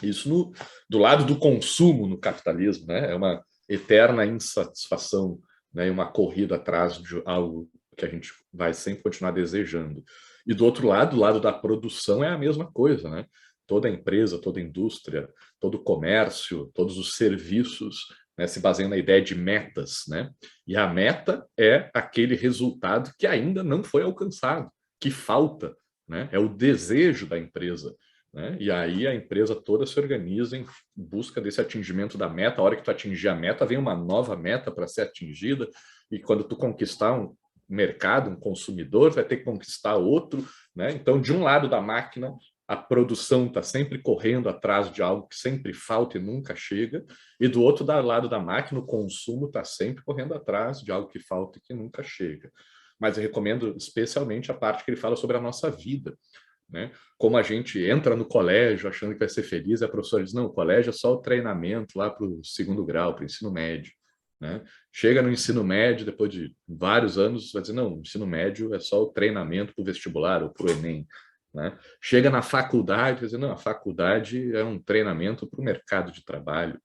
Isso do lado do consumo no capitalismo, né? É uma eterna insatisfação, né? Uma corrida atrás de algo que a gente vai sempre continuar desejando. E do outro lado, o lado da produção é a mesma coisa, né? Toda empresa, toda indústria, todo comércio, todos os serviços, né, se baseiam na ideia de metas, né? E a meta é aquele resultado que ainda não foi alcançado, que falta, né? É o desejo da empresa, né? E aí a empresa toda se organiza em busca desse atingimento da meta. A hora que tu atingir a meta, vem uma nova meta para ser atingida, e quando tu conquistar um mercado, um consumidor, vai ter que conquistar outro, né? Então, de um lado da máquina, a produção está sempre correndo atrás de algo que sempre falta e nunca chega, e do outro lado da máquina, o consumo está sempre correndo atrás de algo que falta e que nunca chega. mas eu recomendo especialmente a parte que ele fala sobre a nossa vida, né? Como a gente entra no colégio achando que vai ser feliz, a professora diz, não, o colégio é só o treinamento lá para o 2º grau, para o ensino médio, né? Chega no ensino médio, depois de vários anos, vai dizer, não, o ensino médio é só o treinamento para o vestibular ou para o Enem, né? Chega na faculdade, vai dizer, não, a faculdade é um treinamento para o mercado de trabalho,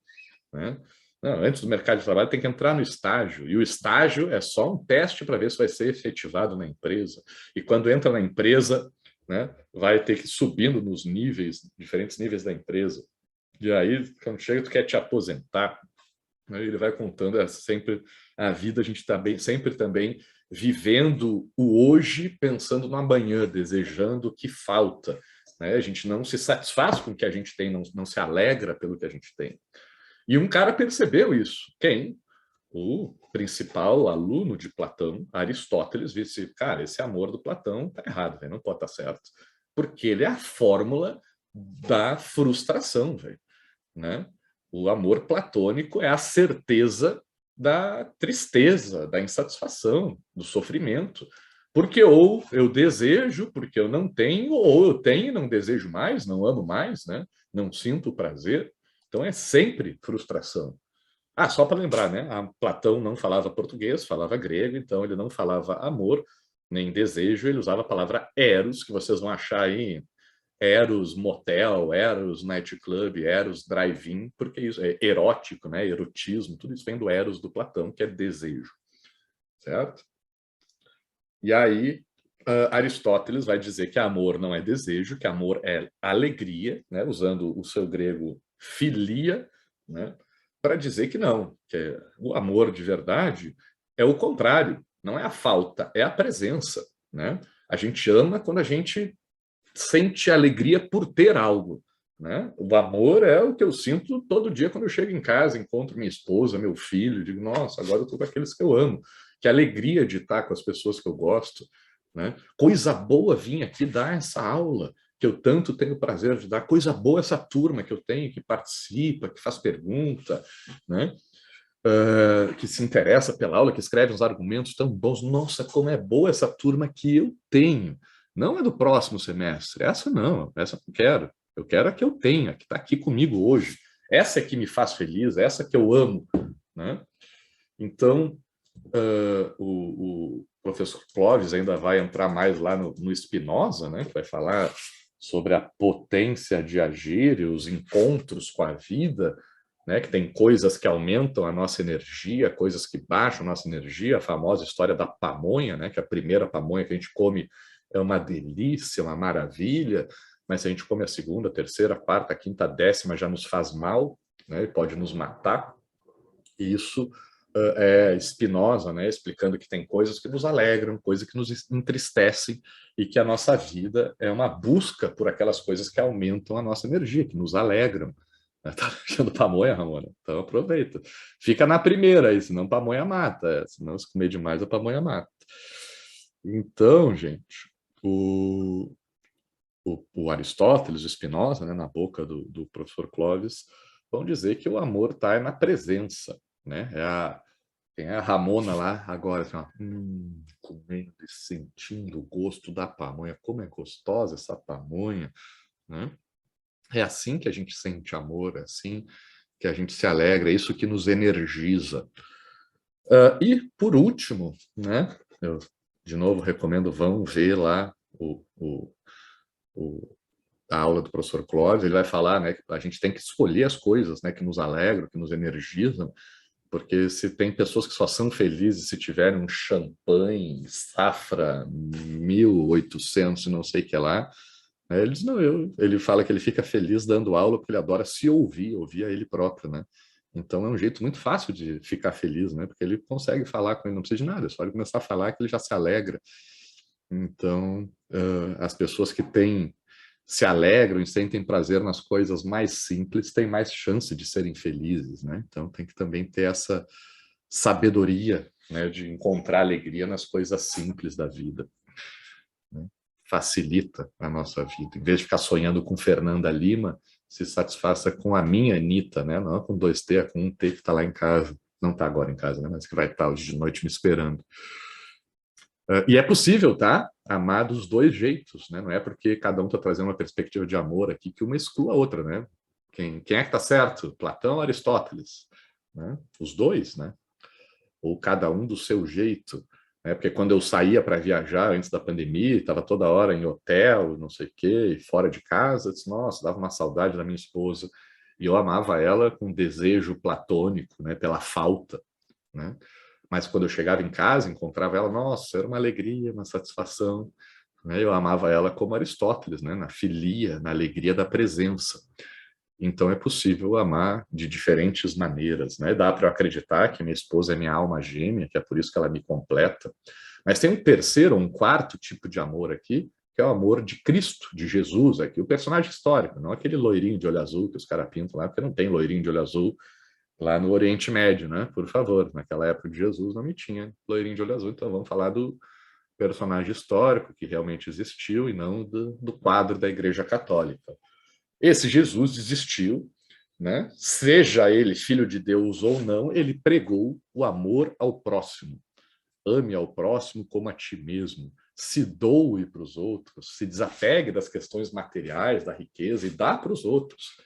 né? Não, antes do mercado de trabalho tem que entrar no estágio, e o estágio é só um teste para ver se vai ser efetivado na empresa. E quando entra na empresa, né, vai ter que ir subindo nos níveis, diferentes níveis da empresa. E aí, quando chega, tu quer te aposentar, né, ele vai contando, sempre a vida, a gente está sempre também vivendo o hoje, pensando no amanhã, desejando o que falta, né? A gente não se satisfaz com o que a gente tem, não se alegra pelo que a gente tem. E um cara percebeu isso. Quem? O principal aluno de Platão, Aristóteles, disse, cara, esse amor do Platão tá errado, véio, não pode estar certo. Porque ele é a fórmula da frustração, véio, né? O amor platônico é a certeza da tristeza, da insatisfação, do sofrimento. Porque ou eu desejo, porque eu não tenho, ou eu tenho e não desejo mais, não amo mais, né? Não sinto prazer. Então é sempre frustração. Ah, só para lembrar, né? Platão não falava português, falava grego, então ele não falava amor, nem desejo, ele usava a palavra eros, que vocês vão achar aí, eros motel, eros nightclub, eros drive-in, porque isso é erótico, né? Erotismo, tudo isso vem do eros do Platão, que é desejo, certo? E aí, Aristóteles vai dizer que amor não é desejo, que amor é alegria, né? Usando o seu grego filia, né? Para dizer que não, que o amor de verdade é o contrário, não é a falta, é a presença, né? A gente ama quando a gente sente alegria por ter algo, né? O amor é o que eu sinto todo dia quando eu chego em casa, encontro minha esposa, meu filho, digo, nossa, agora eu estou com aqueles que eu amo, que alegria de estar com as pessoas que eu gosto, né? Coisa boa vir aqui dar essa aula, que eu tanto tenho prazer de dar, coisa boa essa turma que eu tenho, que participa, que faz pergunta, né? Que se interessa pela aula, que escreve uns argumentos tão bons. Nossa, como é boa essa turma que eu tenho. Não é do próximo semestre, essa não, essa eu não quero. Eu quero a que eu tenho, a que está aqui comigo hoje. Essa é que me faz feliz, essa que eu amo, né? Então, o professor Clóvis ainda vai entrar mais lá no Spinoza, né, que vai falar sobre a potência de agir e os encontros com a vida, né, que tem coisas que aumentam a nossa energia, coisas que baixam a nossa energia, a famosa história da pamonha, né, que a primeira pamonha que a gente come é uma delícia, uma maravilha, mas se a gente come a segunda, terceira, quarta, quinta, décima, já nos faz mal, né, e pode nos matar. E isso é Spinoza, né, explicando que tem coisas que nos alegram, coisas que nos entristecem e que a nossa vida é uma busca por aquelas coisas que aumentam a nossa energia, que nos alegram. Tá achando pamonha, Ramona? Então aproveita. Fica na primeira aí, senão pamonha mata. Senão se comer demais, a pamonha mata. Então, gente, o Aristóteles, o Spinoza, né, na boca do professor Clóvis, vão dizer que o amor está na presença, né? Tem a Ramona lá agora, assim, ó, comendo e sentindo o gosto da pamonha. Como é gostosa essa pamonha, né? É assim que a gente sente amor, é assim que a gente se alegra, é isso que nos energiza. E, por último, né, eu, de novo, recomendo, vão ver lá a aula do professor Clóvis, ele vai falar, né, que a gente tem que escolher as coisas, né, que nos alegram, que nos energizam, porque se tem pessoas que só são felizes se tiverem um champanhe, safra 1800 e não sei o que lá, né, ele diz, não, ele fala que ele fica feliz dando aula porque ele adora se ouvir a ele próprio, né? Então é um jeito muito fácil de ficar feliz, né? Porque ele consegue falar com ele, não precisa de nada, é só ele começar a falar que ele já se alegra. Então, as pessoas que se alegram e sentem prazer nas coisas mais simples têm mais chance de serem felizes, né? Então tem que também ter essa sabedoria, né, de encontrar alegria nas coisas simples da vida, né? Facilita a nossa vida. Em vez de ficar sonhando com Fernanda Lima, se satisfaça com a minha Anitta, né? Não com 2T, é com um T que está lá em casa. Não está agora em casa, né? Mas que vai estar hoje de noite me esperando. E é possível, tá? Amar dos dois jeitos, né? Não é porque cada um está trazendo uma perspectiva de amor aqui que uma exclua a outra, né? Quem é que está certo? Platão ou Aristóteles? Né? Os dois, né? Ou cada um do seu jeito. Né? Porque quando eu saía para viajar antes da pandemia, estava toda hora em hotel, não sei o quê, fora de casa, eu disse, nossa, dava uma saudade da minha esposa. E eu amava ela com desejo platônico, né? Pela falta, né? Mas quando eu chegava em casa, encontrava ela, nossa, era uma alegria, uma satisfação. Né? Eu amava ela como Aristóteles, né? Na filia, na alegria da presença. Então é possível amar de diferentes maneiras. Né? Dá para eu acreditar que minha esposa é minha alma gêmea, que é por isso que ela me completa. Mas tem um terceiro, um quarto tipo de amor aqui, que é o amor de Cristo, de Jesus, aqui, o personagem histórico, não aquele loirinho de olho azul que os caras pintam lá, porque não tem loirinho de olho azul lá no Oriente Médio, né? Por favor, naquela época de Jesus não me tinha loirinho de olho azul, então vamos falar do personagem histórico que realmente existiu e não do quadro da Igreja Católica. Esse Jesus existiu, né? Seja ele filho de Deus ou não, ele pregou o amor ao próximo. Ame ao próximo como a ti mesmo. Se doe para os outros, se desapegue das questões materiais, da riqueza e dá para os outros.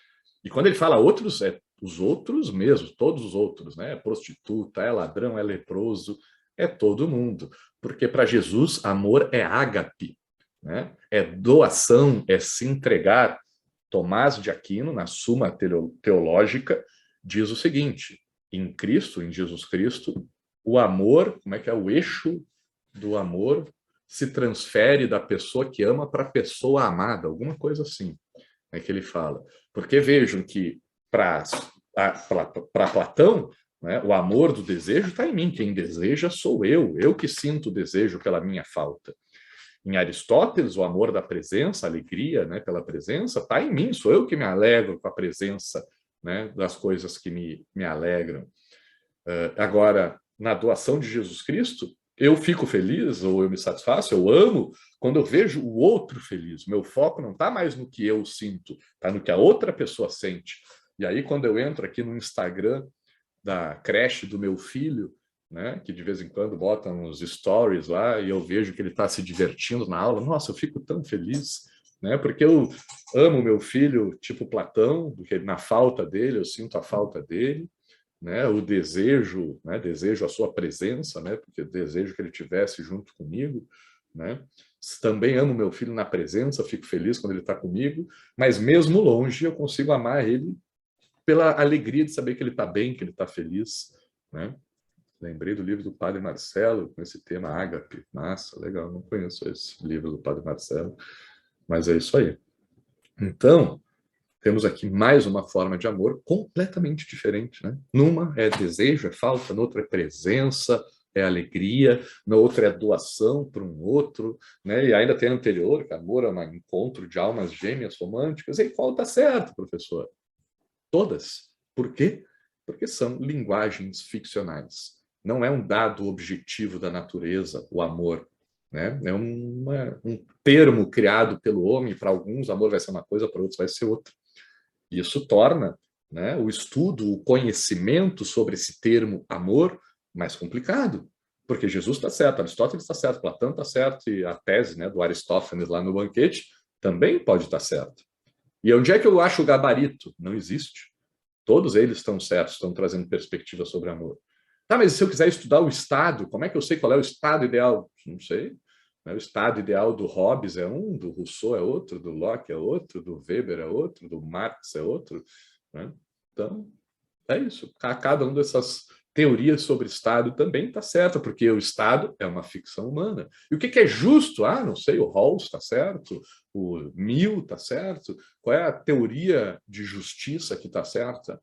E quando ele fala outros, é os outros mesmo, todos os outros, né? É prostituta, é ladrão, é leproso, é todo mundo. Porque para Jesus, amor é ágape, né? É doação, é se entregar. Tomás de Aquino, na Suma Teológica, diz o seguinte: em Cristo, em Jesus Cristo, o amor, como é que é o eixo do amor, se transfere da pessoa que ama para a pessoa amada, alguma coisa assim, é que ele fala. Porque vejam que para Platão, né, o amor do desejo está em mim, quem deseja sou eu que sinto o desejo pela minha falta. Em Aristóteles, o amor da presença, a alegria, né, pela presença, está em mim, sou eu que me alegro com a presença, né, das coisas que me alegram. Agora, na doação de Jesus Cristo, eu fico feliz, ou eu me satisfaço, eu amo, quando eu vejo o outro feliz. Meu foco não está mais no que eu sinto, está no que a outra pessoa sente. E aí, quando eu entro aqui no Instagram da creche do meu filho, né, que de vez em quando bota uns stories lá e eu vejo que ele está se divertindo na aula, nossa, eu fico tão feliz, né, porque eu amo meu filho tipo Platão, porque na falta dele, eu sinto a falta dele, né, o desejo, né, desejo a sua presença, né, porque desejo que ele estivesse junto comigo, né, também amo meu filho na presença, fico feliz quando ele está comigo, mas mesmo longe eu consigo amar ele pela alegria de saber que ele está bem, que ele está feliz, né. Lembrei do livro do Padre Marcelo, com esse tema ágape. Massa, legal, não conheço esse livro do Padre Marcelo, mas é isso aí. Então, temos aqui mais uma forma de amor completamente diferente, né? Numa é desejo, é falta, noutra é presença, é alegria, na outra é doação para um outro, né? E ainda tem a anterior, que amor é um encontro de almas gêmeas românticas. E qual está certo, professor? Todas. Por quê? Porque são linguagens ficcionais. Não é um dado objetivo da natureza, o amor. Né? É um termo criado pelo homem. Para alguns, amor vai ser uma coisa, para outros vai ser outra. Isso torna, né, o estudo, o conhecimento sobre esse termo amor mais complicado. Porque Jesus está certo, Aristóteles está certo, Platão está certo, e a tese, né, do Aristófanes lá no banquete também pode estar certo. E onde é que eu acho o gabarito? Não existe. Todos eles estão certos, estão trazendo perspectiva sobre amor. Tá, mas se eu quiser estudar o estado, como é que eu sei qual é o estado ideal? Não sei. O estado ideal do Hobbes é um, do Rousseau é outro, do Locke é outro, do Weber é outro, do Marx é outro. Né? Então, é isso. Cada uma dessas teorias sobre estado também está certa, porque o estado é uma ficção humana. E o que é justo? Ah, não sei, o Rawls está certo, o Mill está certo. Qual é a teoria de justiça que está certa?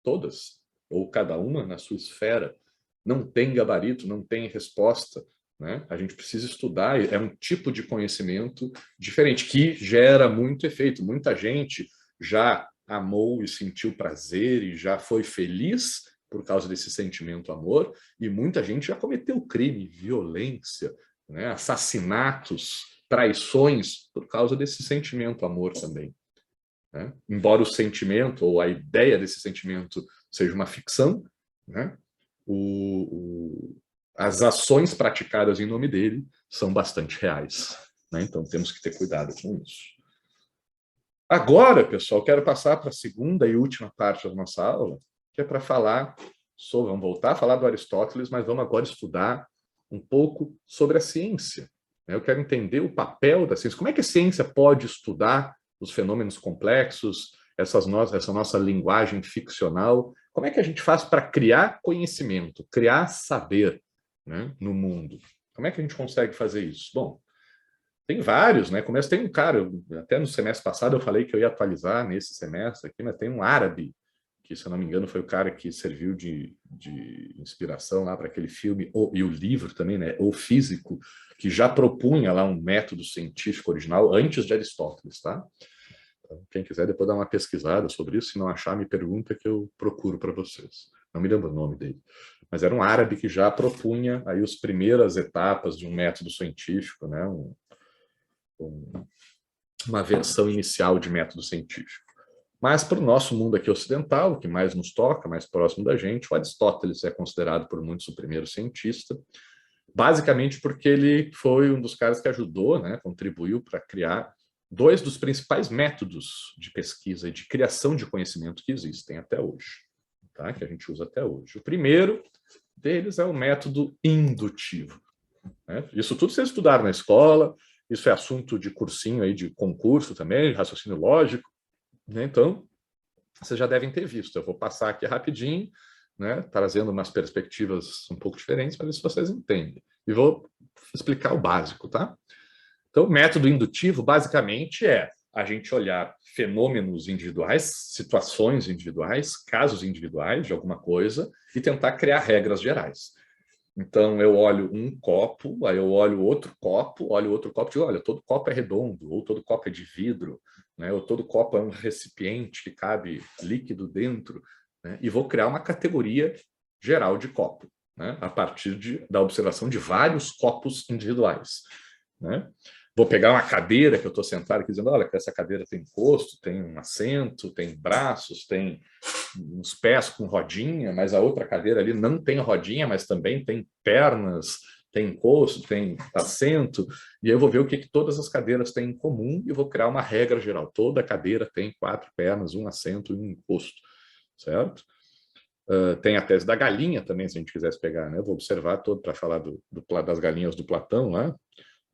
Todas. Ou cada uma na sua esfera. Não tem gabarito, não tem resposta. Né? A gente precisa estudar, é um tipo de conhecimento diferente, que gera muito efeito. Muita gente já amou e sentiu prazer e já foi feliz por causa desse sentimento amor, e muita gente já cometeu crime, violência, né? Assassinatos, traições por causa desse sentimento amor também. Né? Embora o sentimento ou a ideia desse sentimento seja uma ficção, né? as ações praticadas em nome dele são bastante reais, né? Então temos que ter cuidado com isso. Agora, pessoal, quero passar para a segunda e última parte da nossa aula, que é para falar sobre, vamos voltar a falar do Aristóteles, mas vamos agora estudar um pouco sobre a ciência. Eu quero entender o papel da ciência. Como é que a ciência pode estudar os fenômenos complexos, essa nossa linguagem ficcional? Como é que a gente faz para criar conhecimento, criar saber, né, no mundo? Como é que a gente consegue fazer isso? Bom, tem vários, né? Tem um cara, até no semestre passado eu falei que eu ia atualizar nesse semestre aqui, mas tem um árabe, que, se eu não me engano, foi o cara que serviu de inspiração lá para aquele filme, e o livro também, né? O Físico, que já propunha lá um método científico original antes de Aristóteles, tá? Então, quem quiser depois dar uma pesquisada sobre isso, se não achar, me pergunta que eu procuro para vocês. Não me lembro o nome dele. Mas era um árabe que já propunha aí as primeiras etapas de um método científico, né? Uma versão inicial de método científico. Mas para o nosso mundo aqui ocidental, o que mais nos toca, mais próximo da gente, o Aristóteles é considerado por muitos o primeiro cientista, basicamente porque ele foi um dos caras que ajudou, né, contribuiu para criar dois dos principais métodos de pesquisa e de criação de conhecimento que existem até hoje, tá? Que a gente usa até hoje. O primeiro deles é o método indutivo, né? Isso tudo vocês estudaram na escola, isso é assunto de cursinho aí, de concurso também, raciocínio lógico, né? Então, vocês já devem ter visto. Eu vou passar aqui rapidinho, né, trazendo umas perspectivas um pouco diferentes para ver se vocês entendem. E vou explicar o básico, tá? Então, o método indutivo, basicamente, é a gente olhar fenômenos individuais, situações individuais, casos individuais de alguma coisa e tentar criar regras gerais. Então, eu olho um copo, aí eu olho outro copo e digo, olha, todo copo é redondo, ou todo copo é de vidro, né? Ou todo copo é um recipiente que cabe líquido dentro, né? E vou criar uma categoria geral de copo, né? A partir da observação de vários copos individuais, né? Vou pegar uma cadeira que eu estou sentado aqui dizendo, olha, essa cadeira tem encosto, tem um assento, tem braços, tem uns pés com rodinha, mas a outra cadeira ali não tem rodinha, mas também tem pernas, tem encosto, tem assento, e eu vou ver o que todas as cadeiras têm em comum e vou criar uma regra geral. Toda cadeira tem 4 pernas, um assento e um encosto, certo? Tem a tese da galinha também, se a gente quisesse pegar, né? Eu vou observar todo para falar das galinhas do Platão lá,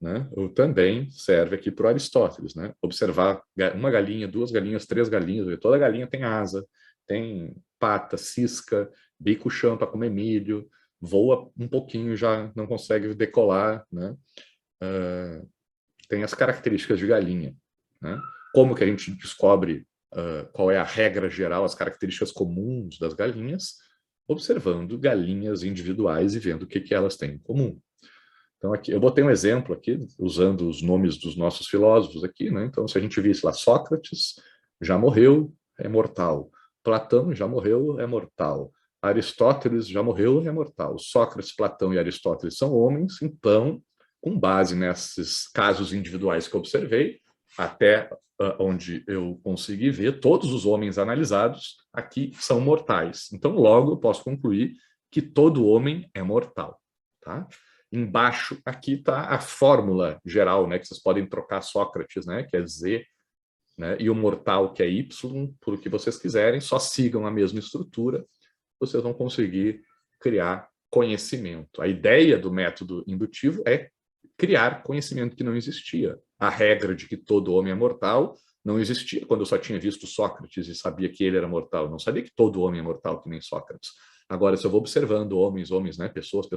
né? Ou também serve aqui para o Aristóteles, né? Observar uma galinha, 2 galinhas, 3 galinhas, toda galinha tem asa, tem pata, cisca, bico chão para comer milho, voa um pouquinho, já não consegue decolar, né? Tem as características de galinha, né? Como que a gente descobre qual é a regra geral, as características comuns das galinhas? Observando galinhas individuais e vendo o que elas têm em comum. Então, aqui, eu botei um exemplo aqui, usando os nomes dos nossos filósofos aqui, né? Então, se a gente visse lá, Sócrates já morreu, é mortal. Platão já morreu, é mortal. Aristóteles já morreu, é mortal. Sócrates, Platão e Aristóteles são homens, então, com base nesses casos individuais que eu observei, até onde eu consegui ver, todos os homens analisados aqui são mortais. Então, logo, eu posso concluir que todo homem é mortal, tá? Embaixo aqui está a fórmula geral, né, que vocês podem trocar Sócrates, né, que é Z, né, e o mortal, que é Y, por o que vocês quiserem, só sigam a mesma estrutura, vocês vão conseguir criar conhecimento. A ideia do método indutivo é criar conhecimento que não existia. A regra de que todo homem é mortal não existia quando eu só tinha visto Sócrates e sabia que ele era mortal. Eu não sabia que todo homem é mortal, que nem Sócrates. Agora, se eu vou observando homens, né, pessoas,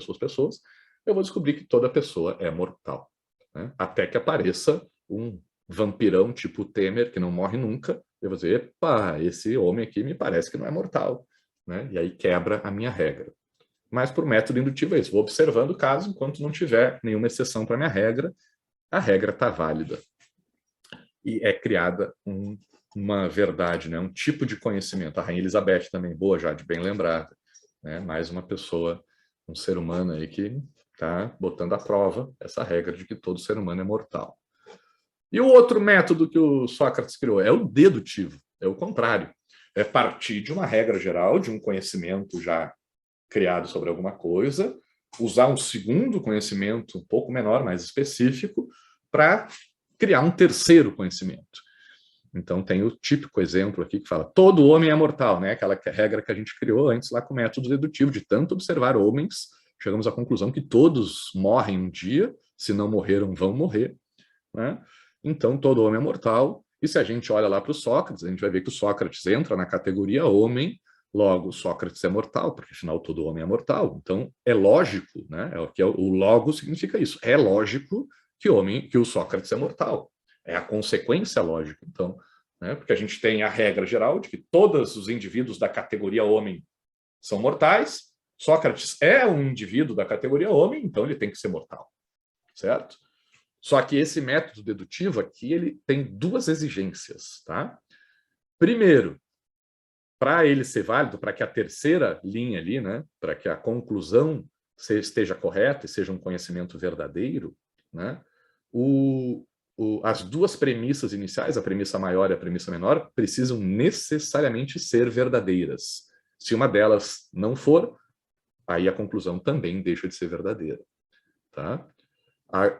eu vou descobrir que toda pessoa é mortal, né? Até que apareça um vampirão tipo Temer, que não morre nunca, eu vou dizer, epa, esse homem aqui me parece que não é mortal, né? E aí quebra a minha regra. Mas por método indutivo é isso, vou observando o caso, enquanto não tiver nenhuma exceção para a minha regra, a regra está válida. E é criada uma verdade, né? Um tipo de conhecimento. A Rainha Elizabeth também, boa, Jade, bem lembrada, né? Mais uma pessoa, um ser humano aí que está botando à prova essa regra de que todo ser humano é mortal. E o outro método que o Sócrates criou é o dedutivo, é o contrário. É partir de uma regra geral, de um conhecimento já criado sobre alguma coisa, usar um segundo conhecimento um pouco menor, mais específico, para criar um terceiro conhecimento. Então, tem o típico exemplo aqui que fala todo homem é mortal, né? Aquela regra que a gente criou antes lá com o método dedutivo, de tanto observar homens, chegamos à conclusão que todos morrem um dia, se não morreram, vão morrer, né? Então, todo homem é mortal, e se a gente olha lá para o Sócrates, a gente vai ver que o Sócrates entra na categoria homem, logo, Sócrates é mortal, porque afinal todo homem é mortal. Então, é lógico, né? O logo significa isso. É lógico que o Sócrates é mortal. É a consequência lógica, então, né? Porque a gente tem a regra geral de que todos os indivíduos da categoria homem são mortais. Sócrates é um indivíduo da categoria homem, então ele tem que ser mortal, certo? Só que esse método dedutivo aqui, ele tem duas exigências, tá? Primeiro, para ele ser válido, para que a terceira linha ali, né, para que a conclusão esteja correta e seja um conhecimento verdadeiro, né, as duas premissas iniciais, a premissa maior e a premissa menor, precisam necessariamente ser verdadeiras. Se uma delas não for, aí a conclusão também deixa de ser verdadeira. Tá?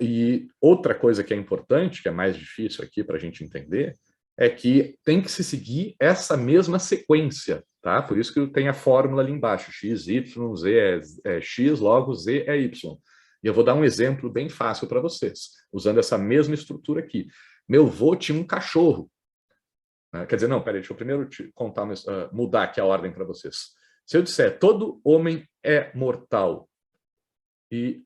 E outra coisa que é importante, que é mais difícil aqui para a gente entender, é que tem que se seguir essa mesma sequência. Tá? Por isso que tem a fórmula ali embaixo, x, y, z é x, logo z é y. E eu vou dar um exemplo bem fácil para vocês, usando essa mesma estrutura aqui. Meu avô tinha um cachorro. Quer dizer, não, peraí, deixa eu primeiro contar, mudar aqui a ordem para vocês. Se eu disser, todo homem é mortal, e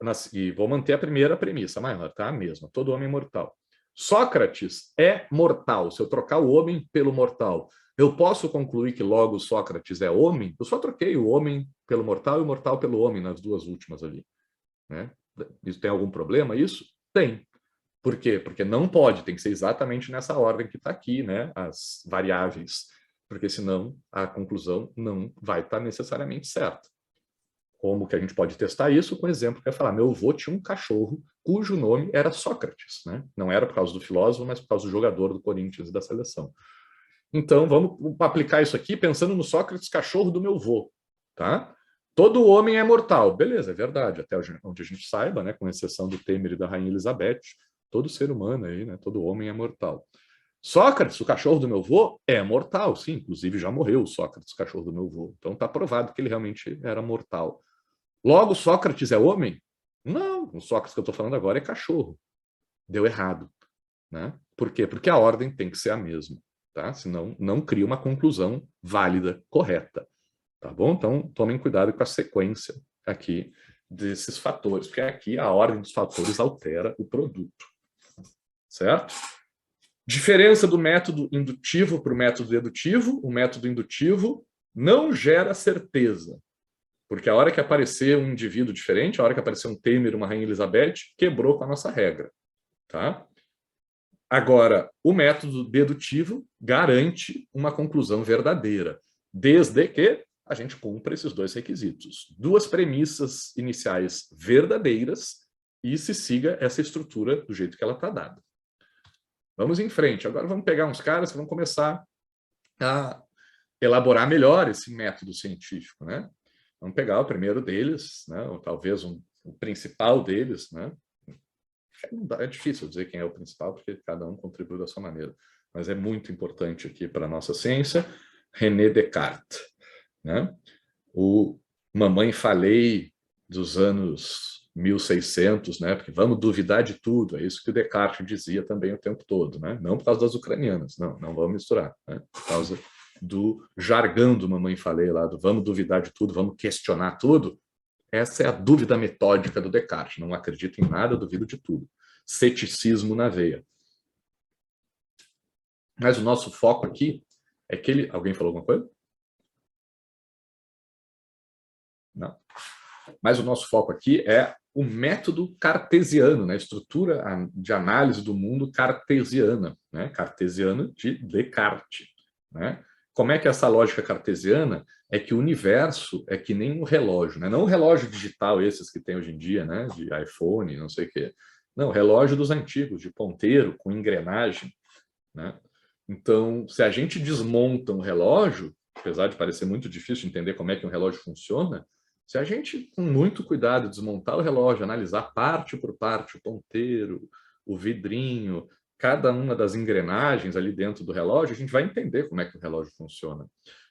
vou manter a primeira premissa maior, tá? A mesma, todo homem é mortal. Sócrates é mortal. Se eu trocar o homem pelo mortal, eu posso concluir que logo Sócrates é homem? Eu só troquei o homem pelo mortal e o mortal pelo homem nas duas últimas ali. Né? Isso tem algum problema, isso? Tem. Por quê? Porque não pode, tem que ser exatamente nessa ordem que está aqui, né? As variáveis, porque senão a conclusão não vai estar necessariamente certa. Como que a gente pode testar isso? Com o exemplo que eu ia falar, meu avô tinha um cachorro cujo nome era Sócrates, né? Não era por causa do filósofo, mas por causa do jogador do Corinthians e da seleção. Então, vamos aplicar isso aqui pensando no Sócrates, cachorro do meu avô, tá? Todo homem é mortal. Beleza, é verdade, até onde a gente saiba, né, com exceção do Temer e da Rainha Elizabeth, todo ser humano aí, né, todo homem é mortal. Sócrates, o cachorro do meu avô, é mortal, sim, inclusive já morreu o Sócrates, o cachorro do meu avô. Então está provado que ele realmente era mortal. Logo, Sócrates é homem? Não, o Sócrates que eu estou falando agora é cachorro. Deu errado. Né? Por quê? Porque a ordem tem que ser a mesma, tá? Senão não cria uma conclusão válida, correta. Tá bom? Então, tomem cuidado com a sequência aqui desses fatores, porque aqui a ordem dos fatores altera o produto. Certo? Diferença do método indutivo para o método dedutivo. O método indutivo não gera certeza, porque a hora que aparecer um indivíduo diferente, a hora que aparecer um Temer, uma Rainha Elizabeth, quebrou com a nossa regra. Tá? Agora, o método dedutivo garante uma conclusão verdadeira, desde que a gente cumpra esses dois requisitos. Duas premissas iniciais verdadeiras e se siga essa estrutura do jeito que ela está dada. Vamos em frente. Agora vamos pegar uns caras que vão começar a elaborar melhor esse método científico, né? Vamos pegar o primeiro deles, né? Ou talvez o principal deles, né? É difícil dizer quem é o principal, porque cada um contribui da sua maneira. Mas é muito importante aqui para a nossa ciência, René Descartes. Né? O Mamãe Falei dos anos 1600, né? Porque vamos duvidar de tudo, é isso que o Descartes dizia também o tempo todo, né? Não por causa das ucranianas, não vamos misturar, né? Por causa do jargão do Mamãe Falei lá, do vamos duvidar de tudo, vamos questionar tudo. Essa é a dúvida metódica do Descartes, não acredito em nada, duvido de tudo. Ceticismo na veia. Mas o nosso foco aqui é que ele... Alguém falou alguma coisa? Não. Mas o nosso foco aqui é o método cartesiano, né? A estrutura de análise do mundo cartesiana, né? Cartesiana de Descartes. Né? Como é que essa lógica cartesiana é que o universo é que nem um relógio, né? Não um relógio digital, esses que tem hoje em dia, né? De iPhone, não sei o quê. Não, relógio dos antigos, de ponteiro, com engrenagem. Né? Então, se a gente desmonta um relógio, apesar de parecer muito difícil entender como é que um relógio funciona, Se a gente, com muito cuidado, desmontar o relógio, analisar parte por parte, o ponteiro, o vidrinho, cada uma das engrenagens ali dentro do relógio, a gente vai entender como é que o relógio funciona.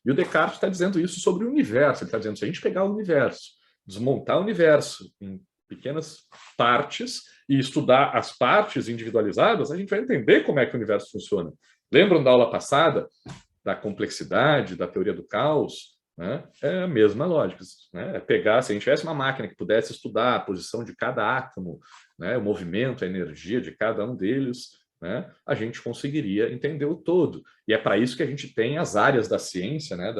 E o Descartes está dizendo isso sobre o universo. Ele está dizendo, se a gente pegar o universo, desmontar o universo em pequenas partes e estudar as partes individualizadas, a gente vai entender como é que o universo funciona. Lembram da aula passada, da complexidade, da teoria do caos? Né? É a mesma lógica. Né? É pegar, se a gente tivesse uma máquina que pudesse estudar a posição de cada átomo, né? O movimento, a energia de cada um deles, né? A gente conseguiria entender o todo. E é para isso que a gente tem as áreas da ciência, né?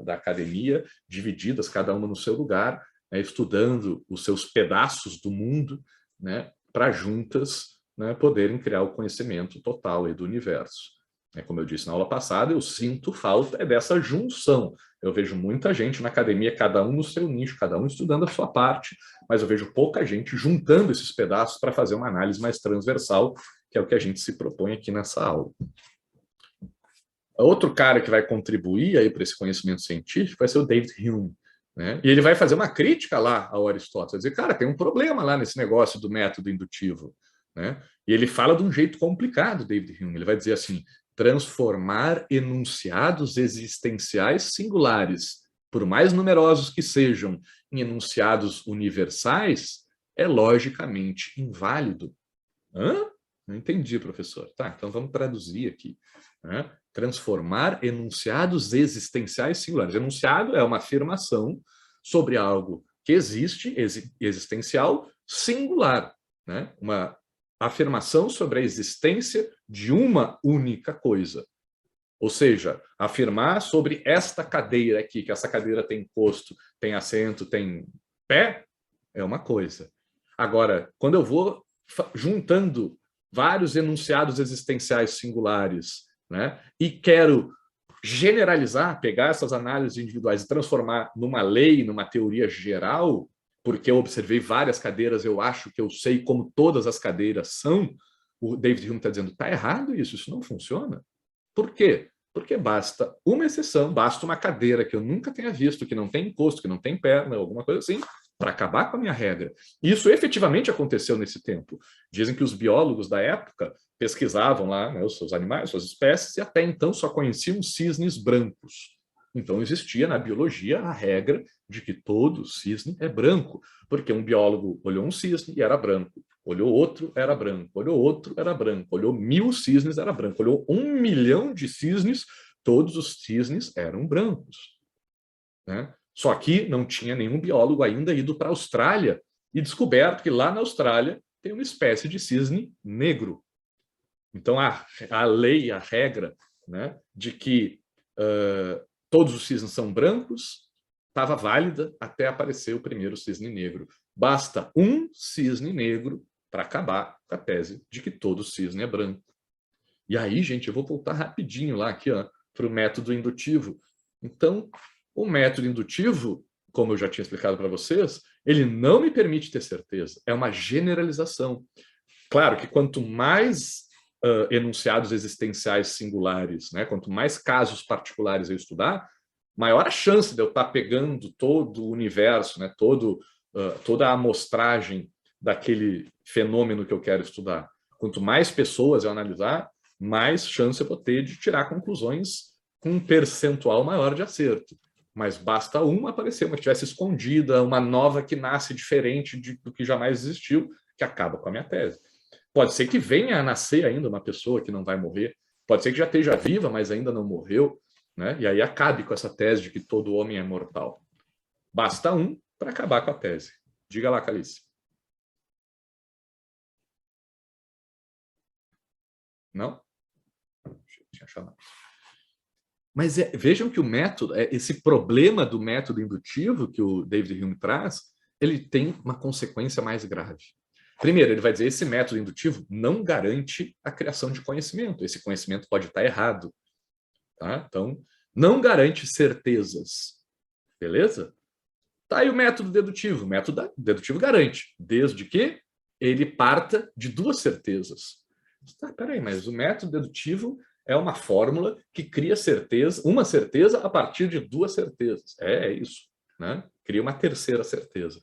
da academia, divididas, cada uma no seu lugar, né? Estudando os seus pedaços do mundo, né? Para juntas, né? Poderem criar o conhecimento total aí do universo. Como eu disse na aula passada, eu sinto falta dessa junção. Eu vejo muita gente na academia, cada um no seu nicho, cada um estudando a sua parte, mas eu vejo pouca gente juntando esses pedaços para fazer uma análise mais transversal, que é o que a gente se propõe aqui nessa aula. Outro cara que vai contribuir aí para esse conhecimento científico vai ser o David Hume, né? E ele vai fazer uma crítica lá ao Aristóteles, vai dizer, cara, tem um problema lá nesse negócio do método indutivo, né? E ele fala de um jeito complicado, David Hume, ele vai dizer assim, transformar enunciados existenciais singulares, por mais numerosos que sejam, em enunciados universais, é logicamente inválido. Hã? Não entendi, professor. Tá, então vamos traduzir aqui. Né? Transformar enunciados existenciais singulares. Enunciado é uma afirmação sobre algo que existe, existencial, singular. Né? Uma afirmação sobre a existência de uma única coisa. Ou seja, afirmar sobre esta cadeira aqui, que essa cadeira tem encosto, tem assento, tem pé, é uma coisa. Agora, quando eu vou juntando vários enunciados existenciais singulares, né, e quero generalizar, pegar essas análises individuais e transformar numa lei, numa teoria geral, porque eu observei várias cadeiras, eu acho que eu sei como todas as cadeiras são, o David Hume está dizendo, está errado isso não funciona. Por quê? Porque basta uma exceção, basta uma cadeira que eu nunca tenha visto, que não tem encosto, que não tem perna, alguma coisa assim, para acabar com a minha regra. E isso efetivamente aconteceu nesse tempo. Dizem que os biólogos da época pesquisavam lá, né, os seus animais, suas espécies, e até então só conheciam cisnes brancos. Então existia na biologia a regra de que todo cisne é branco, porque um biólogo olhou um cisne e era branco, olhou outro, era branco, olhou outro, era branco, olhou 1000 cisnes, era branco, olhou 1 milhão de cisnes, todos os cisnes eram brancos. Né? Só que não tinha nenhum biólogo ainda ido para a Austrália e descoberto que lá na Austrália tem uma espécie de cisne negro. Então a lei, a regra, né, de que todos os cisnes são brancos, estava válida até aparecer o primeiro cisne negro. Basta um cisne negro para acabar com a tese de que todo cisne é branco. E aí, gente, eu vou voltar rapidinho lá aqui para o método indutivo. Então, o método indutivo, como eu já tinha explicado para vocês, ele não me permite ter certeza. É uma generalização. Claro que quanto mais enunciados existenciais singulares, né? Quanto mais casos particulares eu estudar, maior a chance de eu estar pegando todo o universo, né? Toda a amostragem daquele fenômeno que eu quero estudar. Quanto mais pessoas eu analisar, mais chance eu vou ter de tirar conclusões com um percentual maior de acerto. Mas basta uma aparecer, uma que estivesse escondida, uma nova que nasce diferente do que jamais existiu, que acaba com a minha tese. Pode ser que venha a nascer ainda uma pessoa que não vai morrer, pode ser que já esteja viva, mas ainda não morreu, né? E aí acabe com essa tese de que todo homem é mortal. Basta um para acabar com a tese. Diga lá, Calice. Não? Tinha chamado. Mas vejam que o método, esse problema do método indutivo que o David Hume traz, ele tem uma consequência mais grave. Primeiro, ele vai dizer que esse método indutivo não garante a criação de conhecimento. Esse conhecimento pode estar errado. Tá? Então, não garante certezas. Beleza? Tá aí o método dedutivo. O método dedutivo garante, desde que ele parta de duas certezas. Tá, peraí, mas o método dedutivo é uma fórmula que cria certeza, uma certeza a partir de duas certezas. É isso. né? Cria uma terceira certeza.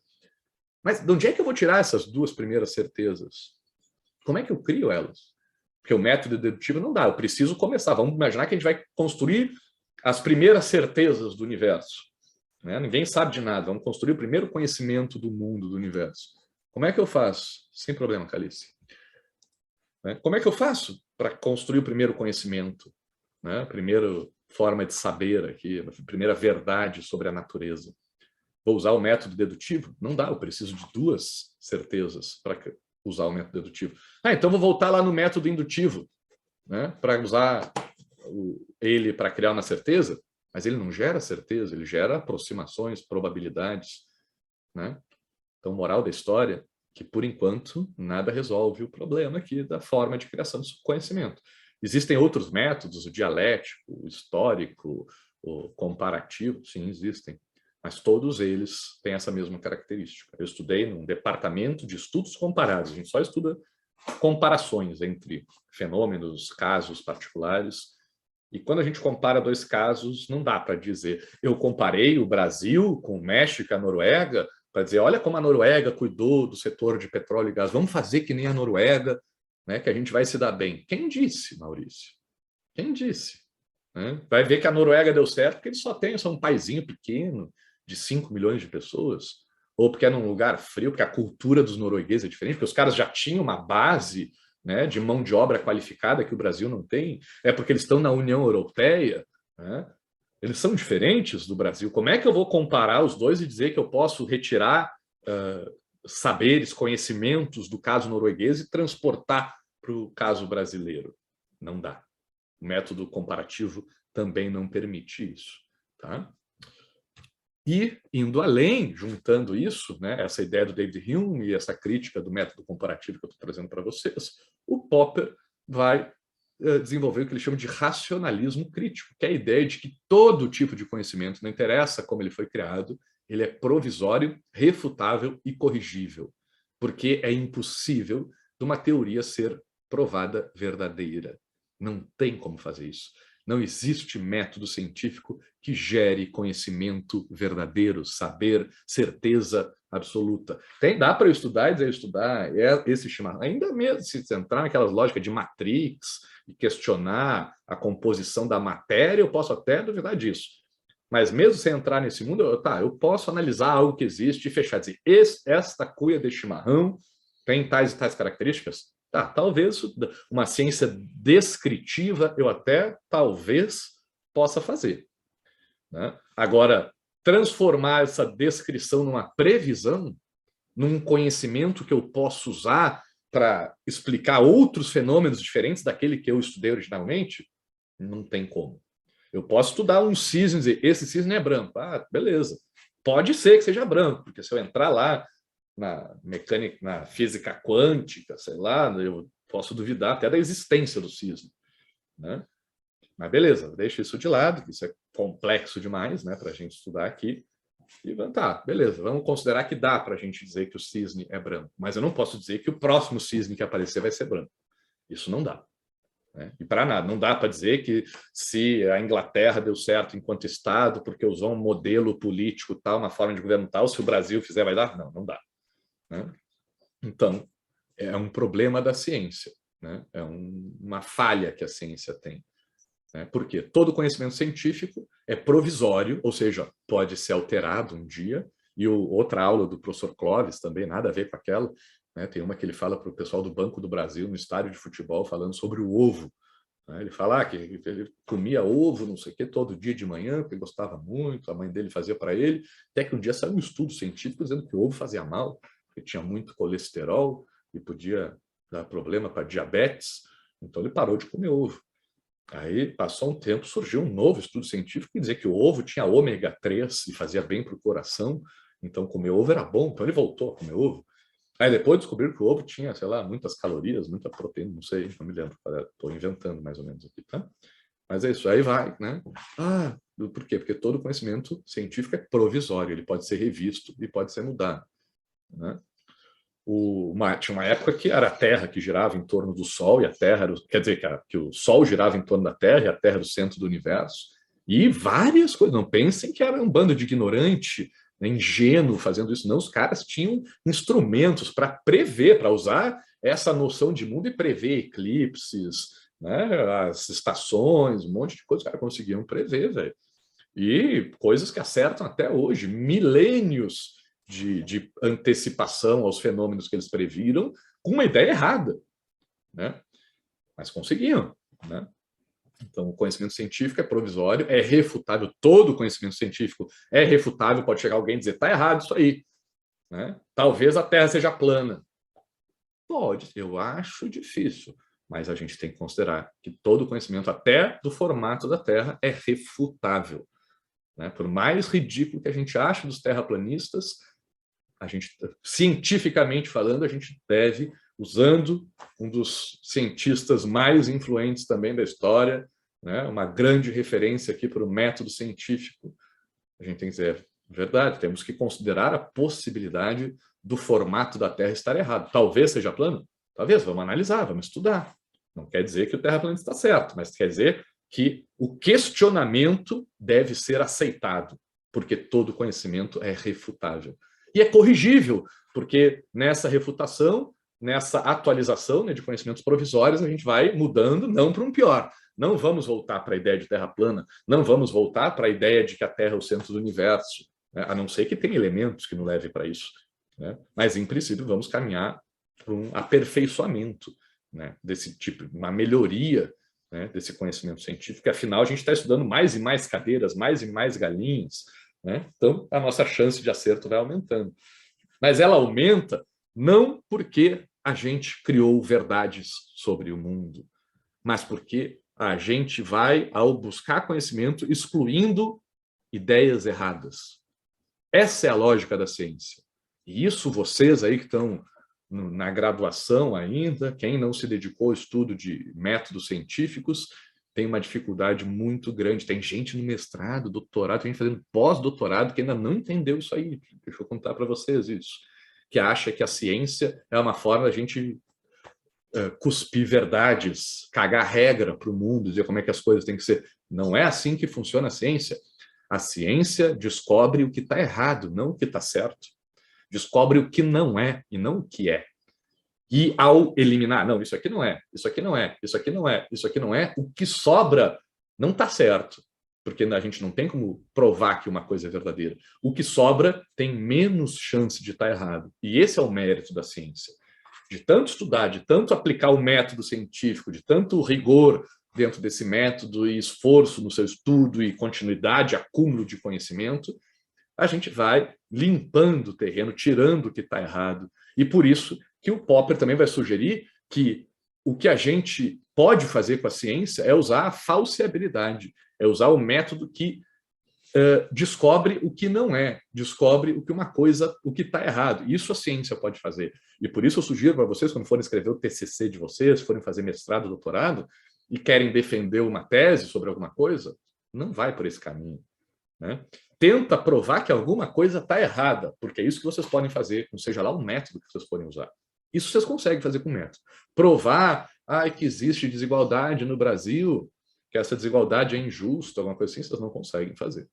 Mas de onde é que eu vou tirar essas duas primeiras certezas? Como é que eu crio elas? Porque o método dedutivo não dá, eu preciso começar. Vamos imaginar que a gente vai construir as primeiras certezas do universo, né? Ninguém sabe de nada, vamos construir o primeiro conhecimento do mundo, do universo. Como é que eu faço? Sem problema, Calice. Né? Como é que eu faço para construir o primeiro conhecimento? Né? A primeira forma de saber aqui, a primeira verdade sobre a natureza. Vou usar o método dedutivo? Não dá, eu preciso de duas certezas para usar o método dedutivo. Então vou voltar lá no método indutivo, né? Para usar ele para criar uma certeza, mas ele não gera certeza, ele gera aproximações, probabilidades, né? Então, moral da história, que por enquanto nada resolve o problema aqui da forma de criação de conhecimento. Existem outros métodos, o dialético, o histórico, o comparativo, sim, existem. Mas todos eles têm essa mesma característica. Eu estudei num departamento de estudos comparados. A gente só estuda comparações entre fenômenos, casos particulares. E quando a gente compara dois casos, não dá para dizer, eu comparei o Brasil com o México e a Noruega, para dizer, olha como a Noruega cuidou do setor de petróleo e gás, vamos fazer que nem a Noruega, né, que a gente vai se dar bem. Quem disse, Maurício? Quem disse? Né? Vai ver que a Noruega deu certo porque eles são um paizinho pequeno, de 5 milhões de pessoas, ou porque é num lugar frio, porque a cultura dos noruegueses é diferente, porque os caras já tinham uma base, né, de mão de obra qualificada que o Brasil não tem, é porque eles estão na União Europeia, né? Eles são diferentes do Brasil. Como é que eu vou comparar os dois e dizer que eu posso retirar saberes, conhecimentos do caso norueguês e transportar para o caso brasileiro? Não dá. O método comparativo também não permite isso, tá? E, indo além, juntando isso, né, essa ideia do David Hume e essa crítica do método comparativo que eu estou trazendo para vocês, o Popper vai desenvolver o que ele chama de racionalismo crítico, que é a ideia de que todo tipo de conhecimento, não interessa como ele foi criado, ele é provisório, refutável e corrigível, porque é impossível de uma teoria ser provada verdadeira. Não tem como fazer isso. Não existe método científico que gere conhecimento verdadeiro, saber, certeza absoluta. Dá para eu estudar e dizer, estudar esse chimarrão. Ainda mesmo se entrar naquelas lógicas de Matrix e questionar a composição da matéria, eu posso até duvidar disso. Mas mesmo sem entrar nesse mundo, eu posso analisar algo que existe e fechar, dizer, esta cuia de chimarrão tem tais e tais características? Talvez uma ciência descritiva eu até talvez possa fazer, né? Agora, transformar essa descrição numa previsão, num conhecimento que eu posso usar para explicar outros fenômenos diferentes daquele que eu estudei originalmente, não tem como. Eu posso estudar um cisne e dizer, esse cisne é branco. Beleza. Pode ser que seja branco, porque se eu entrar lá na mecânica, na física quântica, sei lá, eu posso duvidar até da existência do cisne, né? Mas beleza, deixa isso de lado, que isso é complexo demais, né, para a gente estudar aqui. E beleza, vamos considerar que dá para a gente dizer que o cisne é branco, mas eu não posso dizer que o próximo cisne que aparecer vai ser branco. Isso não dá, né? E para nada, não dá para dizer que se a Inglaterra deu certo enquanto Estado, porque usou um modelo político tal, uma forma de governo tal, se o Brasil fizer vai dar? Não, não dá. Né? Então, é um problema da ciência, né? É uma falha que a ciência tem. Né? Porque todo conhecimento científico é provisório, ou seja, pode ser alterado um dia, e outra aula do professor Clóvis também, nada a ver com aquela, né? Tem uma que ele fala para o pessoal do Banco do Brasil, no estádio de futebol, falando sobre o ovo. Né? Ele fala que ele comia ovo, não sei o que, todo dia de manhã, porque gostava muito, a mãe dele fazia para ele, até que um dia saiu um estudo científico dizendo que o ovo fazia mal, porque tinha muito colesterol e podia dar problema para diabetes, então ele parou de comer ovo. Aí, passou um tempo, surgiu um novo estudo científico que dizia que o ovo tinha ômega 3 e fazia bem para o coração, então comer ovo era bom, então ele voltou a comer ovo. Aí depois descobriram que o ovo tinha, sei lá, muitas calorias, muita proteína, não sei, não me lembro, estou inventando mais ou menos aqui, tá? Mas é isso, aí vai, né? Por quê? Porque todo conhecimento científico é provisório, ele pode ser revisto e pode ser mudado, né? Tinha uma época que era a Terra que girava em torno do Sol e a Terra era, quer dizer, que o Sol girava em torno da Terra e a Terra era o centro do universo, e várias coisas. Não pensem que era um bando de ignorante ingênuo fazendo isso. Não, os caras tinham instrumentos para prever, para usar essa noção de mundo e prever eclipses, né, as estações, um monte de coisas que os caras conseguiam prever, velho. E coisas que acertam até hoje, milênios de antecipação aos fenômenos que eles previram, com uma ideia errada, né? Mas conseguiam, né? Então, o conhecimento científico é provisório, é refutável, todo conhecimento científico é refutável, pode chegar alguém e dizer, está errado isso aí, né? Talvez a Terra seja plana. Pode, eu acho difícil, mas a gente tem que considerar que todo conhecimento, até do formato da Terra, é refutável, né? Por mais ridículo que a gente ache dos terraplanistas, a gente, cientificamente falando, a gente deve, usando um dos cientistas mais influentes também da história, né, uma grande referência aqui para o método científico, a gente tem que dizer, verdade, temos que considerar a possibilidade do formato da Terra estar errado. Talvez seja plano? Talvez, vamos analisar, vamos estudar. Não quer dizer que o terraplanista está certo, mas quer dizer que o questionamento deve ser aceitado, porque todo conhecimento é refutável. E é corrigível, porque nessa refutação, nessa atualização, né, de conhecimentos provisórios, a gente vai mudando, não para um pior. Não vamos voltar para a ideia de Terra plana, não vamos voltar para a ideia de que a Terra é o centro do universo, né, a não ser que tenha elementos que nos levem para isso, né? Mas, em princípio, vamos caminhar para um aperfeiçoamento, né, desse tipo, uma melhoria, né, desse conhecimento científico, que, afinal, a gente está estudando mais e mais cadeiras, mais e mais galinhas, né? Então, a nossa chance de acerto vai aumentando. Mas ela aumenta não porque a gente criou verdades sobre o mundo, mas porque a gente vai, ao buscar conhecimento, excluindo ideias erradas. Essa é a lógica da ciência. E isso vocês aí que estão na graduação ainda, quem não se dedicou ao estudo de métodos científicos, tem uma dificuldade muito grande. Tem gente no mestrado, doutorado, tem gente fazendo pós-doutorado que ainda não entendeu isso aí. Deixa eu contar para vocês isso. Que acha que a ciência é uma forma da gente cuspir verdades, cagar regra para o mundo, dizer como é que as coisas têm que ser. Não é assim que funciona a ciência. A ciência descobre o que está errado, não o que está certo. Descobre o que não é e não o que é. E ao eliminar, não, isso aqui não é, isso aqui não é, isso aqui não é, isso aqui não é, o que sobra não está certo, porque a gente não tem como provar que uma coisa é verdadeira. O que sobra tem menos chance de estar errado. E esse é o mérito da ciência. De tanto estudar, de tanto aplicar o método científico, de tanto rigor dentro desse método e esforço no seu estudo e continuidade, acúmulo de conhecimento, a gente vai limpando o terreno, tirando o que está errado. E por isso que o Popper também vai sugerir que o que a gente pode fazer com a ciência é usar a falseabilidade, é usar o método que descobre o que não é, descobre o que uma coisa, o que está errado. Isso a ciência pode fazer. E por isso eu sugiro para vocês, quando forem escrever o TCC de vocês, forem fazer mestrado, doutorado, e querem defender uma tese sobre alguma coisa, não vai por esse caminho, né? Tenta provar que alguma coisa está errada, porque é isso que vocês podem fazer, seja lá o método que vocês forem usar. Isso vocês conseguem fazer com método. Provar que existe desigualdade no Brasil, que essa desigualdade é injusta, alguma coisa assim, vocês não conseguem fazer,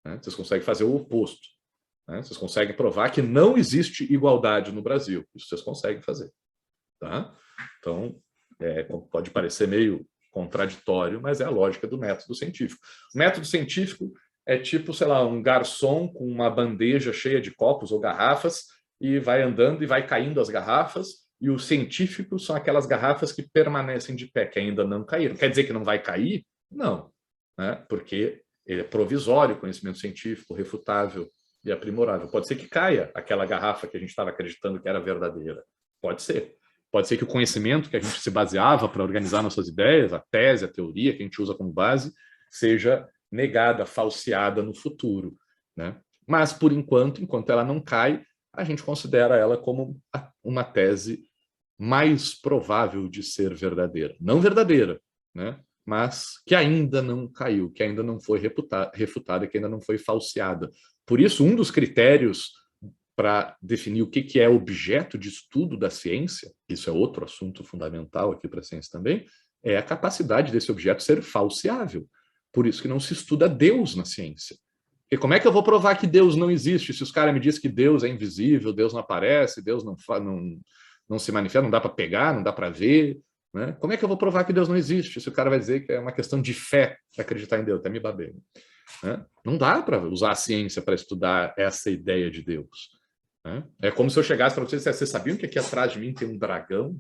né? Vocês conseguem fazer o oposto, né? Vocês conseguem provar que não existe igualdade no Brasil. Isso vocês conseguem fazer, tá? Então, pode parecer meio contraditório, mas é a lógica do método científico. O método científico é tipo, sei lá, um garçom com uma bandeja cheia de copos ou garrafas e vai andando e vai caindo as garrafas, e o científico são aquelas garrafas que permanecem de pé, que ainda não caíram. Quer dizer que não vai cair? Não, né? Porque ele é provisório, conhecimento científico, refutável e aprimorável. Pode ser que caia aquela garrafa que a gente estava acreditando que era verdadeira. Pode ser. Pode ser que o conhecimento que a gente se baseava para organizar nossas ideias, a tese, a teoria que a gente usa como base, seja negada, falseada no futuro, né? Mas, por enquanto ela não cai, a gente considera ela como uma tese mais provável de ser verdadeira. Não verdadeira, né? Mas que ainda não caiu, que ainda não foi refutada, que ainda não foi falseada. Por isso, um dos critérios para definir o que é objeto de estudo da ciência, isso é outro assunto fundamental aqui para a ciência também, é a capacidade desse objeto ser falseável. Por isso que não se estuda Deus na ciência. Porque como é que eu vou provar que Deus não existe se os caras me dizem que Deus é invisível, Deus não aparece, Deus não se manifesta, não dá para pegar, não dá para ver, né? Como é que eu vou provar que Deus não existe se o cara vai dizer que é uma questão de fé acreditar em Deus? Até me babei. Né? Não dá para usar a ciência para estudar essa ideia de Deus. Né? É como se eu chegasse para vocês e dissesse: vocês sabiam que aqui atrás de mim tem um dragão?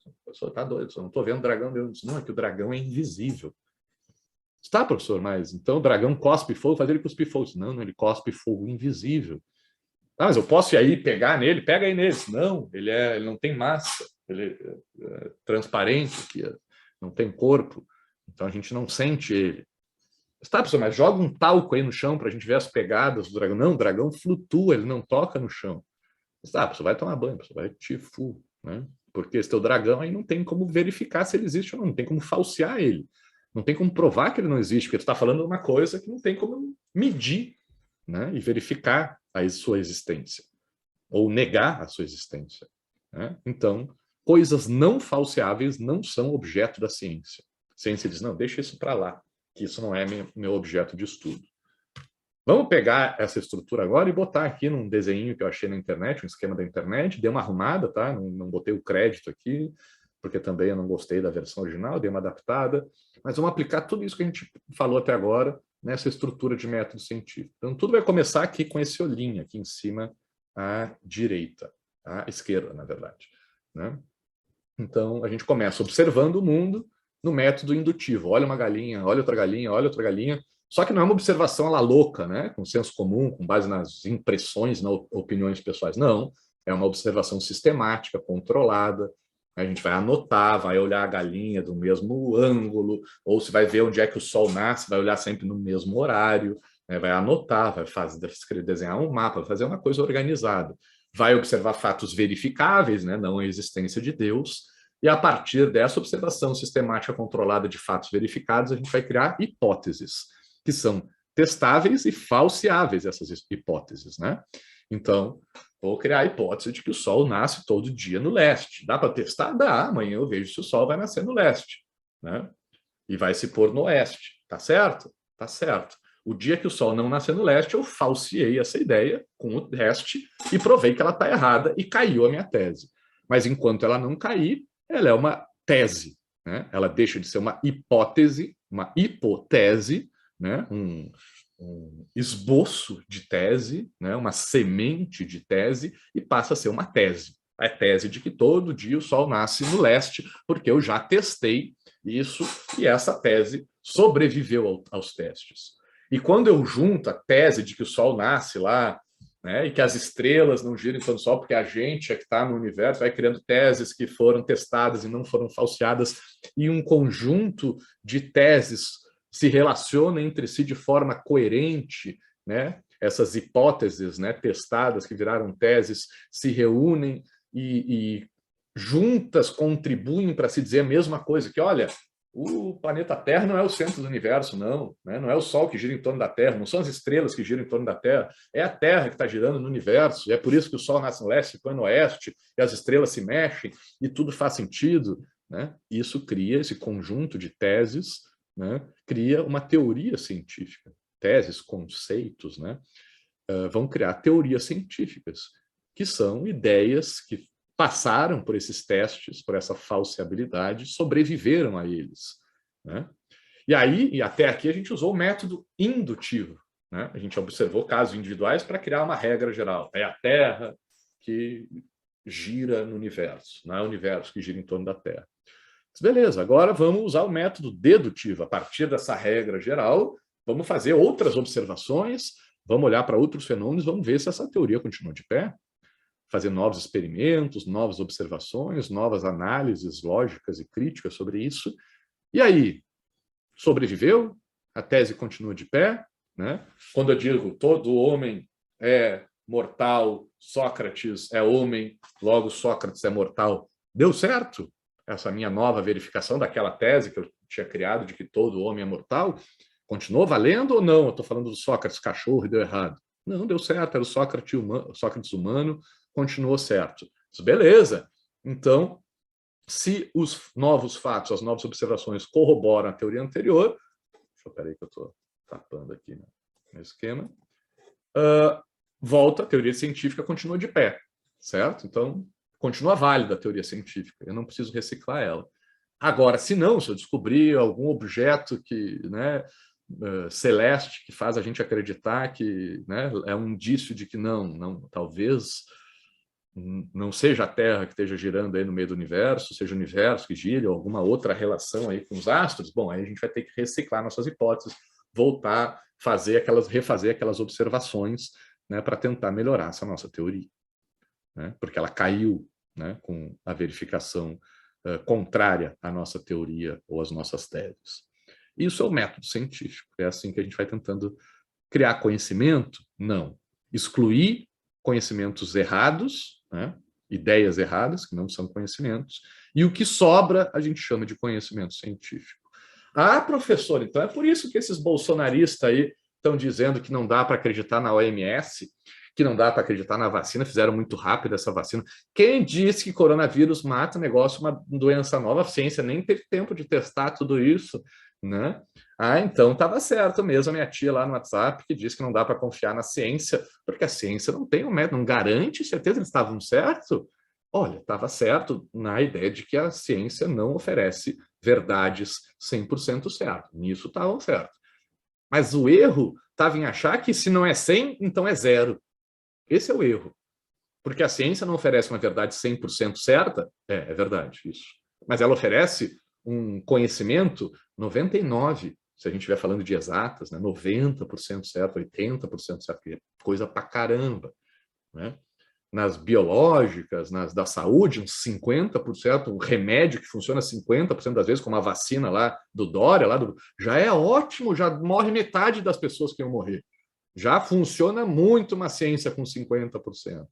O professor está doido, eu não estou vendo dragão. Eu disse: não, é que o dragão é invisível. Está, professor, mas então o dragão cospe fogo, fazer ele cuspir fogo. Não, não, ele cospe fogo invisível. Ah, mas eu posso ir aí pegar nele? Pega aí nele. Não, ele não tem massa, ele é transparente, aqui, não tem corpo, então a gente não sente ele. Está, professor, mas joga um talco aí no chão para a gente ver as pegadas do dragão. Não, o dragão flutua, ele não toca no chão. Está, professor, vai tomar banho, professor, vai tifu, né? Porque esse teu dragão aí não tem como verificar se ele existe ou não tem como falsear ele. Não tem como provar que ele não existe, porque tu está falando de uma coisa que não tem como medir, né, e verificar a sua existência, ou negar a sua existência. Né? Então, coisas não falseáveis não são objeto da ciência. A ciência diz: não, deixa isso para lá, que isso não é meu objeto de estudo. Vamos pegar essa estrutura agora e botar aqui num desenho que eu achei na internet, um esquema da internet, dei uma arrumada, tá? Não botei o crédito aqui, porque também eu não gostei da versão original, dei uma adaptada, mas vamos aplicar tudo isso que a gente falou até agora nessa estrutura de método científico. Então, tudo vai começar aqui com esse olhinho, aqui em cima à direita, à esquerda, na verdade. Né? Então, a gente começa observando o mundo no método indutivo. Olha uma galinha, olha outra galinha, olha outra galinha. Só que não é uma observação lá louca, né? Com senso comum, com base nas impressões, nas opiniões pessoais. Não, é uma observação sistemática, controlada. A gente vai anotar, vai olhar a galinha do mesmo ângulo, ou se vai ver onde é que o sol nasce, vai olhar sempre no mesmo horário, né? Vai anotar, vai desenhar um mapa, vai fazer uma coisa organizada. Vai observar fatos verificáveis, né? Não a existência de Deus, e a partir dessa observação sistemática controlada de fatos verificados, a gente vai criar hipóteses, que são testáveis e falseáveis, essas hipóteses, né? Então, vou criar a hipótese de que o Sol nasce todo dia no leste. Dá para testar? Dá. Amanhã eu vejo se o Sol vai nascer no leste, né? E vai se pôr no oeste. Tá certo? Tá certo. O dia que o Sol não nascer no leste, eu falseei essa ideia com o teste e provei que ela está errada e caiu a minha tese. Mas enquanto ela não cair, ela é uma tese, né? Ela deixa de ser uma hipótese, uma hipotese, né? Um esboço de tese, né? Uma semente de tese, e passa a ser uma tese. A tese de que todo dia o Sol nasce no leste, porque eu já testei isso, e essa tese sobreviveu aos testes. E quando eu junto a tese de que o Sol nasce lá, né, e que as estrelas não giram em torno do Sol, porque a gente é que está no universo, vai criando teses que foram testadas e não foram falseadas, e um conjunto de teses se relaciona entre si de forma coerente, né? Essas hipóteses, né, testadas, que viraram teses, se reúnem e juntas contribuem para se dizer a mesma coisa, que, olha, o planeta Terra não é o centro do universo, não, né? Não é o Sol que gira em torno da Terra, não são as estrelas que giram em torno da Terra, é a Terra que está girando no universo, e é por isso que o Sol nasce no leste, põe no oeste, e as estrelas se mexem, e tudo faz sentido, né? Isso cria esse conjunto de teses, né? Cria uma teoria científica. Teses, conceitos, né? Vão criar teorias científicas, que são ideias que passaram por esses testes, por essa falseabilidade, sobreviveram a eles. Né? E aí, e até aqui, a gente usou o método indutivo. Né? A gente observou casos individuais para criar uma regra geral. É a Terra que gira no universo, não é o universo que gira em torno da Terra. Beleza, agora vamos usar o método dedutivo. A partir dessa regra geral, vamos fazer outras observações, vamos olhar para outros fenômenos, vamos ver se essa teoria continua de pé, fazer novos experimentos, novas observações, novas análises lógicas e críticas sobre isso. E aí, sobreviveu? A tese continua de pé? Né? Quando eu digo todo homem é mortal, Sócrates é homem, logo Sócrates é mortal, deu certo? Essa minha nova verificação daquela tese que eu tinha criado de que todo homem é mortal, continuou valendo ou não? Eu estou falando do Sócrates cachorro e deu errado. Não, deu certo, era o Sócrates humano, continuou certo. Beleza. Então, se os novos fatos, as novas observações corroboram a teoria anterior... Espera aí que eu estou tapando aqui, né? esquema, volta, a teoria científica continua de pé, certo? Então, continua válida a teoria científica, eu não preciso reciclar ela. Agora, se eu descobrir algum objeto que, né, celeste que faz a gente acreditar que, né, é um indício de que talvez não seja a Terra que esteja girando aí no meio do universo, seja o universo que gira, ou alguma outra relação aí com os astros, bom, aí a gente vai ter que reciclar nossas hipóteses, voltar, refazer aquelas observações, né, para tentar melhorar essa nossa teoria, né, porque ela caiu, né, com a verificação contrária à nossa teoria ou às nossas teses. Isso é o método científico, é assim que a gente vai tentando criar conhecimento? Não. Excluir conhecimentos errados, né? Ideias erradas, que não são conhecimentos, e o que sobra a gente chama de conhecimento científico. Ah, professor, então é por isso que esses bolsonaristas aí estão dizendo que não dá para acreditar na OMS, que não dá para acreditar na vacina, fizeram muito rápido essa vacina. Quem disse que coronavírus mata negócio, uma doença nova? A ciência nem teve tempo de testar tudo isso, né? Ah, então estava certo mesmo a minha tia lá no WhatsApp que disse que não dá para confiar na ciência, porque a ciência não tem um método, não garante certeza que eles estavam certos. Olha, estava certo na ideia de que a ciência não oferece verdades 100% certo. Nisso estavam certo. Mas o erro estava em achar que se não é 100, então é 0. Esse é o erro. Porque a ciência não oferece uma verdade 100% certa, é verdade isso. Mas ela oferece um conhecimento 99%, se a gente estiver falando de exatas, né? 90% certo, 80% certo, que é coisa pra caramba, né? Nas biológicas, da saúde, uns 50%, um remédio que funciona 50% das vezes, como a vacina lá do Dória, já é ótimo, já morre metade das pessoas que iam morrer. Já funciona muito uma ciência com 50%.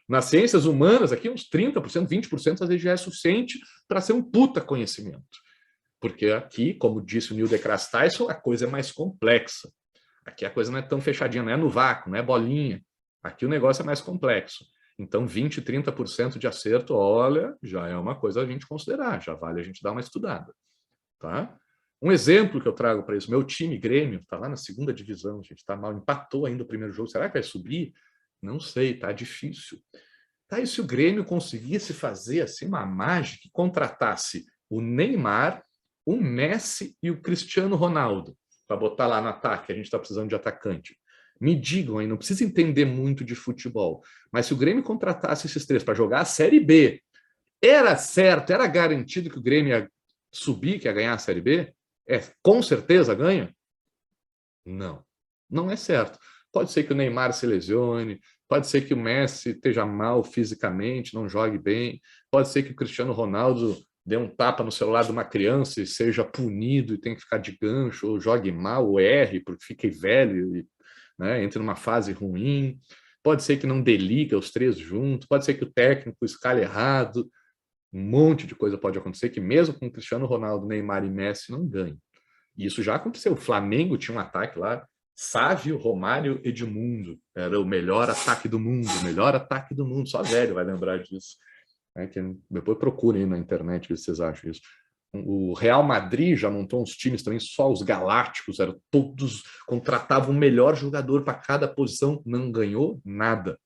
Nas ciências humanas, aqui uns 30%, 20% às vezes já é suficiente para ser um puta conhecimento. Porque aqui, como disse o Neil deGrasse Tyson, a coisa é mais complexa. Aqui a coisa não é tão fechadinha, não é no vácuo, não é bolinha. Aqui o negócio é mais complexo. Então, 20%, 30% de acerto, olha, já é uma coisa a gente considerar, já vale a gente dar uma estudada. Tá? Um exemplo que eu trago para isso, meu time, Grêmio, está lá na 2ª divisão, a gente está mal, empatou ainda o primeiro jogo, será que vai subir? Não sei, tá difícil. Tá, e se o Grêmio conseguisse fazer assim uma mágica que contratasse o Neymar, o Messi e o Cristiano Ronaldo para botar lá no ataque, a gente está precisando de atacante. Me digam aí, não precisa entender muito de futebol, mas se o Grêmio contratasse esses 3 para jogar a Série B, era certo, era garantido que o Grêmio ia subir, que ia ganhar a Série B? Com certeza ganha? Não, não é certo. Pode ser que o Neymar se lesione, pode ser que o Messi esteja mal fisicamente, não jogue bem, pode ser que o Cristiano Ronaldo dê um tapa no celular de uma criança e seja punido e tenha que ficar de gancho, ou jogue mal, ou erre porque fique velho e, né, entre numa fase ruim. Pode ser que não dê liga os 3 juntos, pode ser que o técnico escale errado. Um monte de coisa pode acontecer que mesmo com Cristiano Ronaldo, Neymar e Messi não ganhem. E isso já aconteceu. O Flamengo tinha um ataque lá, Sávio, Romário, Edmundo. Era o melhor ataque do mundo, o melhor ataque do mundo. Só velho vai lembrar disso. Depois procurem na internet ver se vocês acham isso. O Real Madrid já montou uns times também, só os galácticos, eram todos, contratavam o melhor jogador para cada posição, não ganhou nada.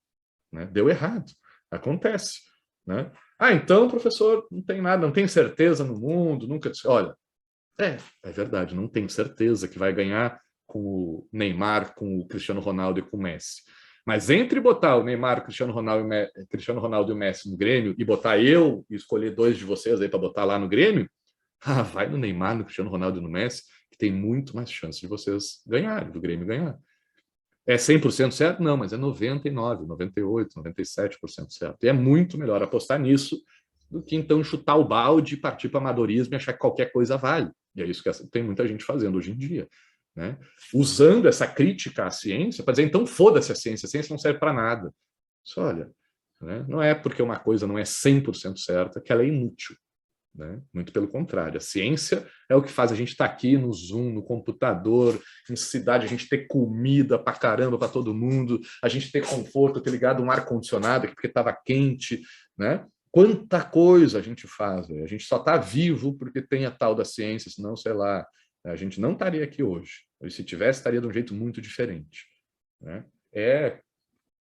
Né? Deu errado. Acontece. Né? Ah, então, professor, não tem nada, não tem certeza no mundo, nunca... Olha, é verdade, não tem certeza que vai ganhar com o Neymar, com o Cristiano Ronaldo e com o Messi. Mas entre botar o Neymar, Cristiano Ronaldo e o Messi no Grêmio e botar eu e escolher 2 de vocês aí para botar lá no Grêmio, vai no Neymar, no Cristiano Ronaldo e no Messi, que tem muito mais chance de vocês ganharem, do Grêmio ganhar. É 100% certo? Não, mas é 99%, 98%, 97% certo. E é muito melhor apostar nisso do que então chutar o balde, partir para o amadorismo e achar que qualquer coisa vale. E é isso que tem muita gente fazendo hoje em dia. Né? Usando essa crítica à ciência para dizer, então foda-se a ciência não serve para nada. Isso, olha, né? Não é porque uma coisa não é 100% certa que ela é inútil. Né? Muito pelo contrário, a ciência é o que faz a gente estar aqui no Zoom, no computador, em cidade, a gente ter comida pra caramba para todo mundo, a gente ter conforto, ter ligado um ar-condicionado aqui porque estava quente, né? Quanta coisa a gente faz, véio. A gente só está vivo porque tem a tal da ciência, senão, sei lá, a gente não estaria aqui hoje. E se tivesse, estaria de um jeito muito diferente, né? É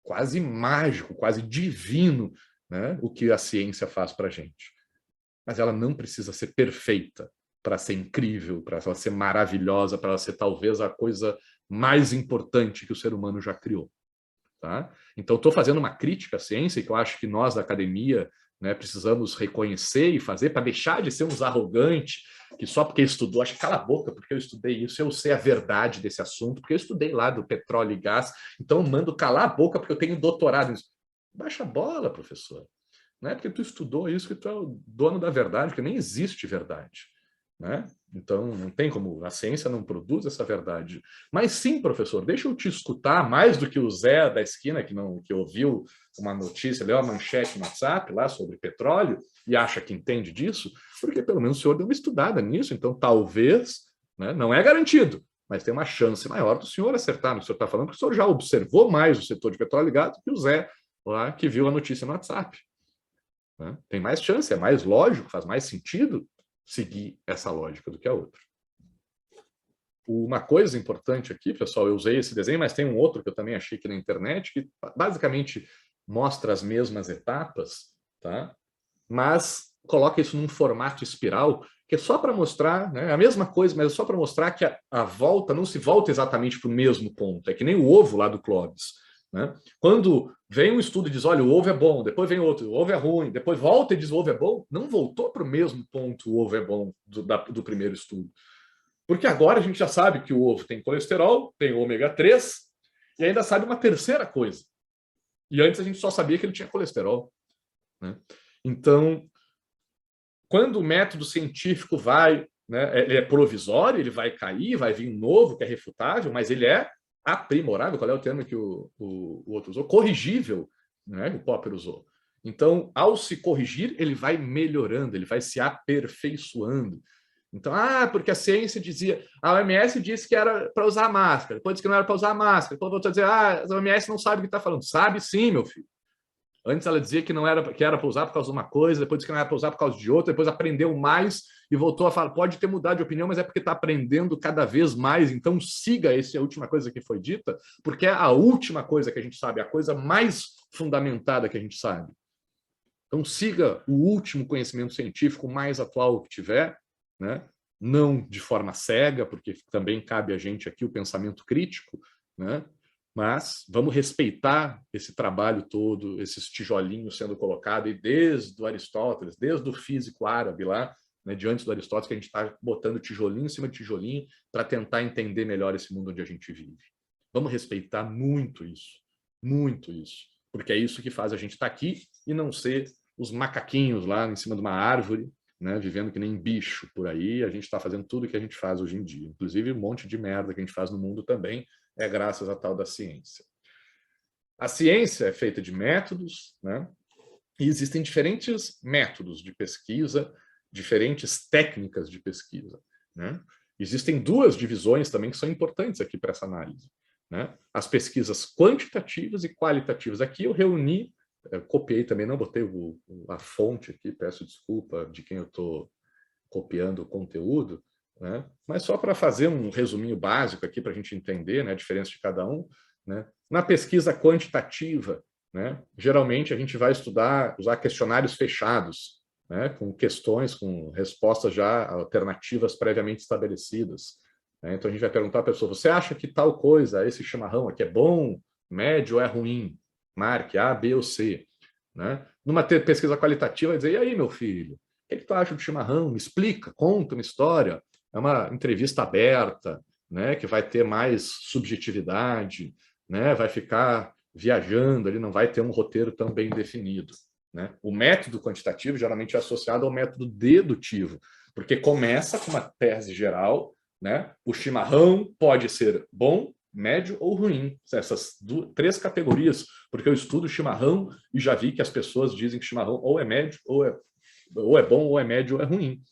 quase mágico, quase divino, né, o que a ciência faz para a gente. Mas ela não precisa ser perfeita para ser incrível, para ela ser maravilhosa, para ela ser talvez a coisa mais importante que o ser humano já criou. Tá? Então, estou fazendo uma crítica à ciência que eu acho que nós da academia, né, precisamos reconhecer e fazer para deixar de ser uns arrogantes, que só porque estudou, acho que cala a boca, porque eu estudei isso, eu sei a verdade desse assunto, porque eu estudei lá do petróleo e gás, então eu mando calar a boca porque eu tenho doutorado nisso. Baixa a bola, professor. Não é porque tu estudou isso que tu é o dono da verdade, porque nem existe verdade, né? Então, não tem como, a ciência não produz essa verdade. Mas sim, professor, deixa eu te escutar mais do que o Zé da esquina, que ouviu uma notícia, leu a manchete no WhatsApp lá sobre petróleo e acha que entende disso, porque pelo menos o senhor deu uma estudada nisso, então talvez, né, não é garantido, mas tem uma chance maior do senhor acertar no que o senhor está falando, porque o senhor já observou mais o setor de petróleo e gás do que o Zé lá que viu a notícia no WhatsApp. Né? Tem mais chance, é mais lógico, faz mais sentido seguir essa lógica do que a outra. Uma coisa importante aqui, pessoal, eu usei esse desenho, mas tem um outro que eu também achei aqui na internet, que basicamente mostra as mesmas etapas, tá? Mas coloca isso num formato espiral, que é só para mostrar, né, a mesma coisa, mas é só para mostrar que a volta não se volta exatamente para o mesmo ponto, é que nem o ovo lá do Clóvis. Né? Quando vem um estudo e diz, olha, o ovo é bom, depois vem outro, o ovo é ruim, depois volta e diz o ovo é bom, não voltou para o mesmo ponto o ovo é bom do primeiro estudo. Porque agora a gente já sabe que o ovo tem colesterol, tem ômega 3, e ainda sabe uma terceira coisa. E antes a gente só sabia que ele tinha colesterol. Né? Então, quando o método científico vai, né, ele é provisório, ele vai cair, vai vir um novo que é refutável, mas ele é aprimorável, qual é o termo que o outro usou? Corrigível, né? O Popper usou. Então, ao se corrigir, ele vai melhorando, ele vai se aperfeiçoando. Então, porque a ciência dizia, a OMS disse que era para usar máscara, depois disse que não era para usar máscara, depois voltou a dizer, a OMS não sabe o que está falando. Sabe sim, meu filho. Antes ela dizia que não era, que era para usar por causa de uma coisa, depois disse que não era para usar por causa de outra, depois aprendeu mais e voltou a falar, pode ter mudado de opinião, mas é porque está aprendendo cada vez mais, então siga essa última coisa que foi dita, porque é a última coisa que a gente sabe, a coisa mais fundamentada que a gente sabe. Então siga o último conhecimento científico mais atual que tiver, né? Não de forma cega, porque também cabe a gente aqui o pensamento crítico, né? Mas vamos respeitar esse trabalho todo, esses tijolinhos sendo colocados, e desde o Aristóteles, desde o físico árabe lá, né, diante do Aristóteles, que a gente está botando tijolinho em cima de tijolinho para tentar entender melhor esse mundo onde a gente vive. Vamos respeitar muito isso, porque é isso que faz a gente estar aqui e não ser os macaquinhos lá em cima de uma árvore, né, vivendo que nem bicho por aí. A gente está fazendo tudo o que a gente faz hoje em dia, inclusive um monte de merda que a gente faz no mundo também, é graças à tal da ciência. A ciência é feita de métodos, né? E existem diferentes métodos de pesquisa, diferentes técnicas de pesquisa, né? Existem duas divisões também que são importantes aqui para essa análise, né? As pesquisas quantitativas e qualitativas. Aqui eu reuni, eu copiei também, não botei a fonte aqui, peço desculpa de quem eu estou copiando o conteúdo, né? Mas só para fazer um resuminho básico aqui para a gente entender, né, a diferença de cada um, né? Na pesquisa quantitativa, né, geralmente a gente vai usar questionários fechados, né, com questões, com respostas já alternativas previamente estabelecidas. Né? Então a gente vai perguntar à pessoa, você acha que tal coisa, esse chimarrão aqui é bom, médio ou é ruim? Marque A, B ou C. Né? Numa pesquisa qualitativa, vai dizer, e aí, meu filho, o que tu acha do chimarrão? Me explica, conta uma história. É uma entrevista aberta, né, que vai ter mais subjetividade, né, vai ficar viajando, ele não vai ter um roteiro tão bem definido. Né? O método quantitativo geralmente é associado ao método dedutivo, porque começa com uma tese geral, né? O chimarrão pode ser bom, médio ou ruim, essas três categorias, porque eu estudo chimarrão e já vi que as pessoas dizem que chimarrão ou é médio, ou é bom, ou é médio, ou é ruim.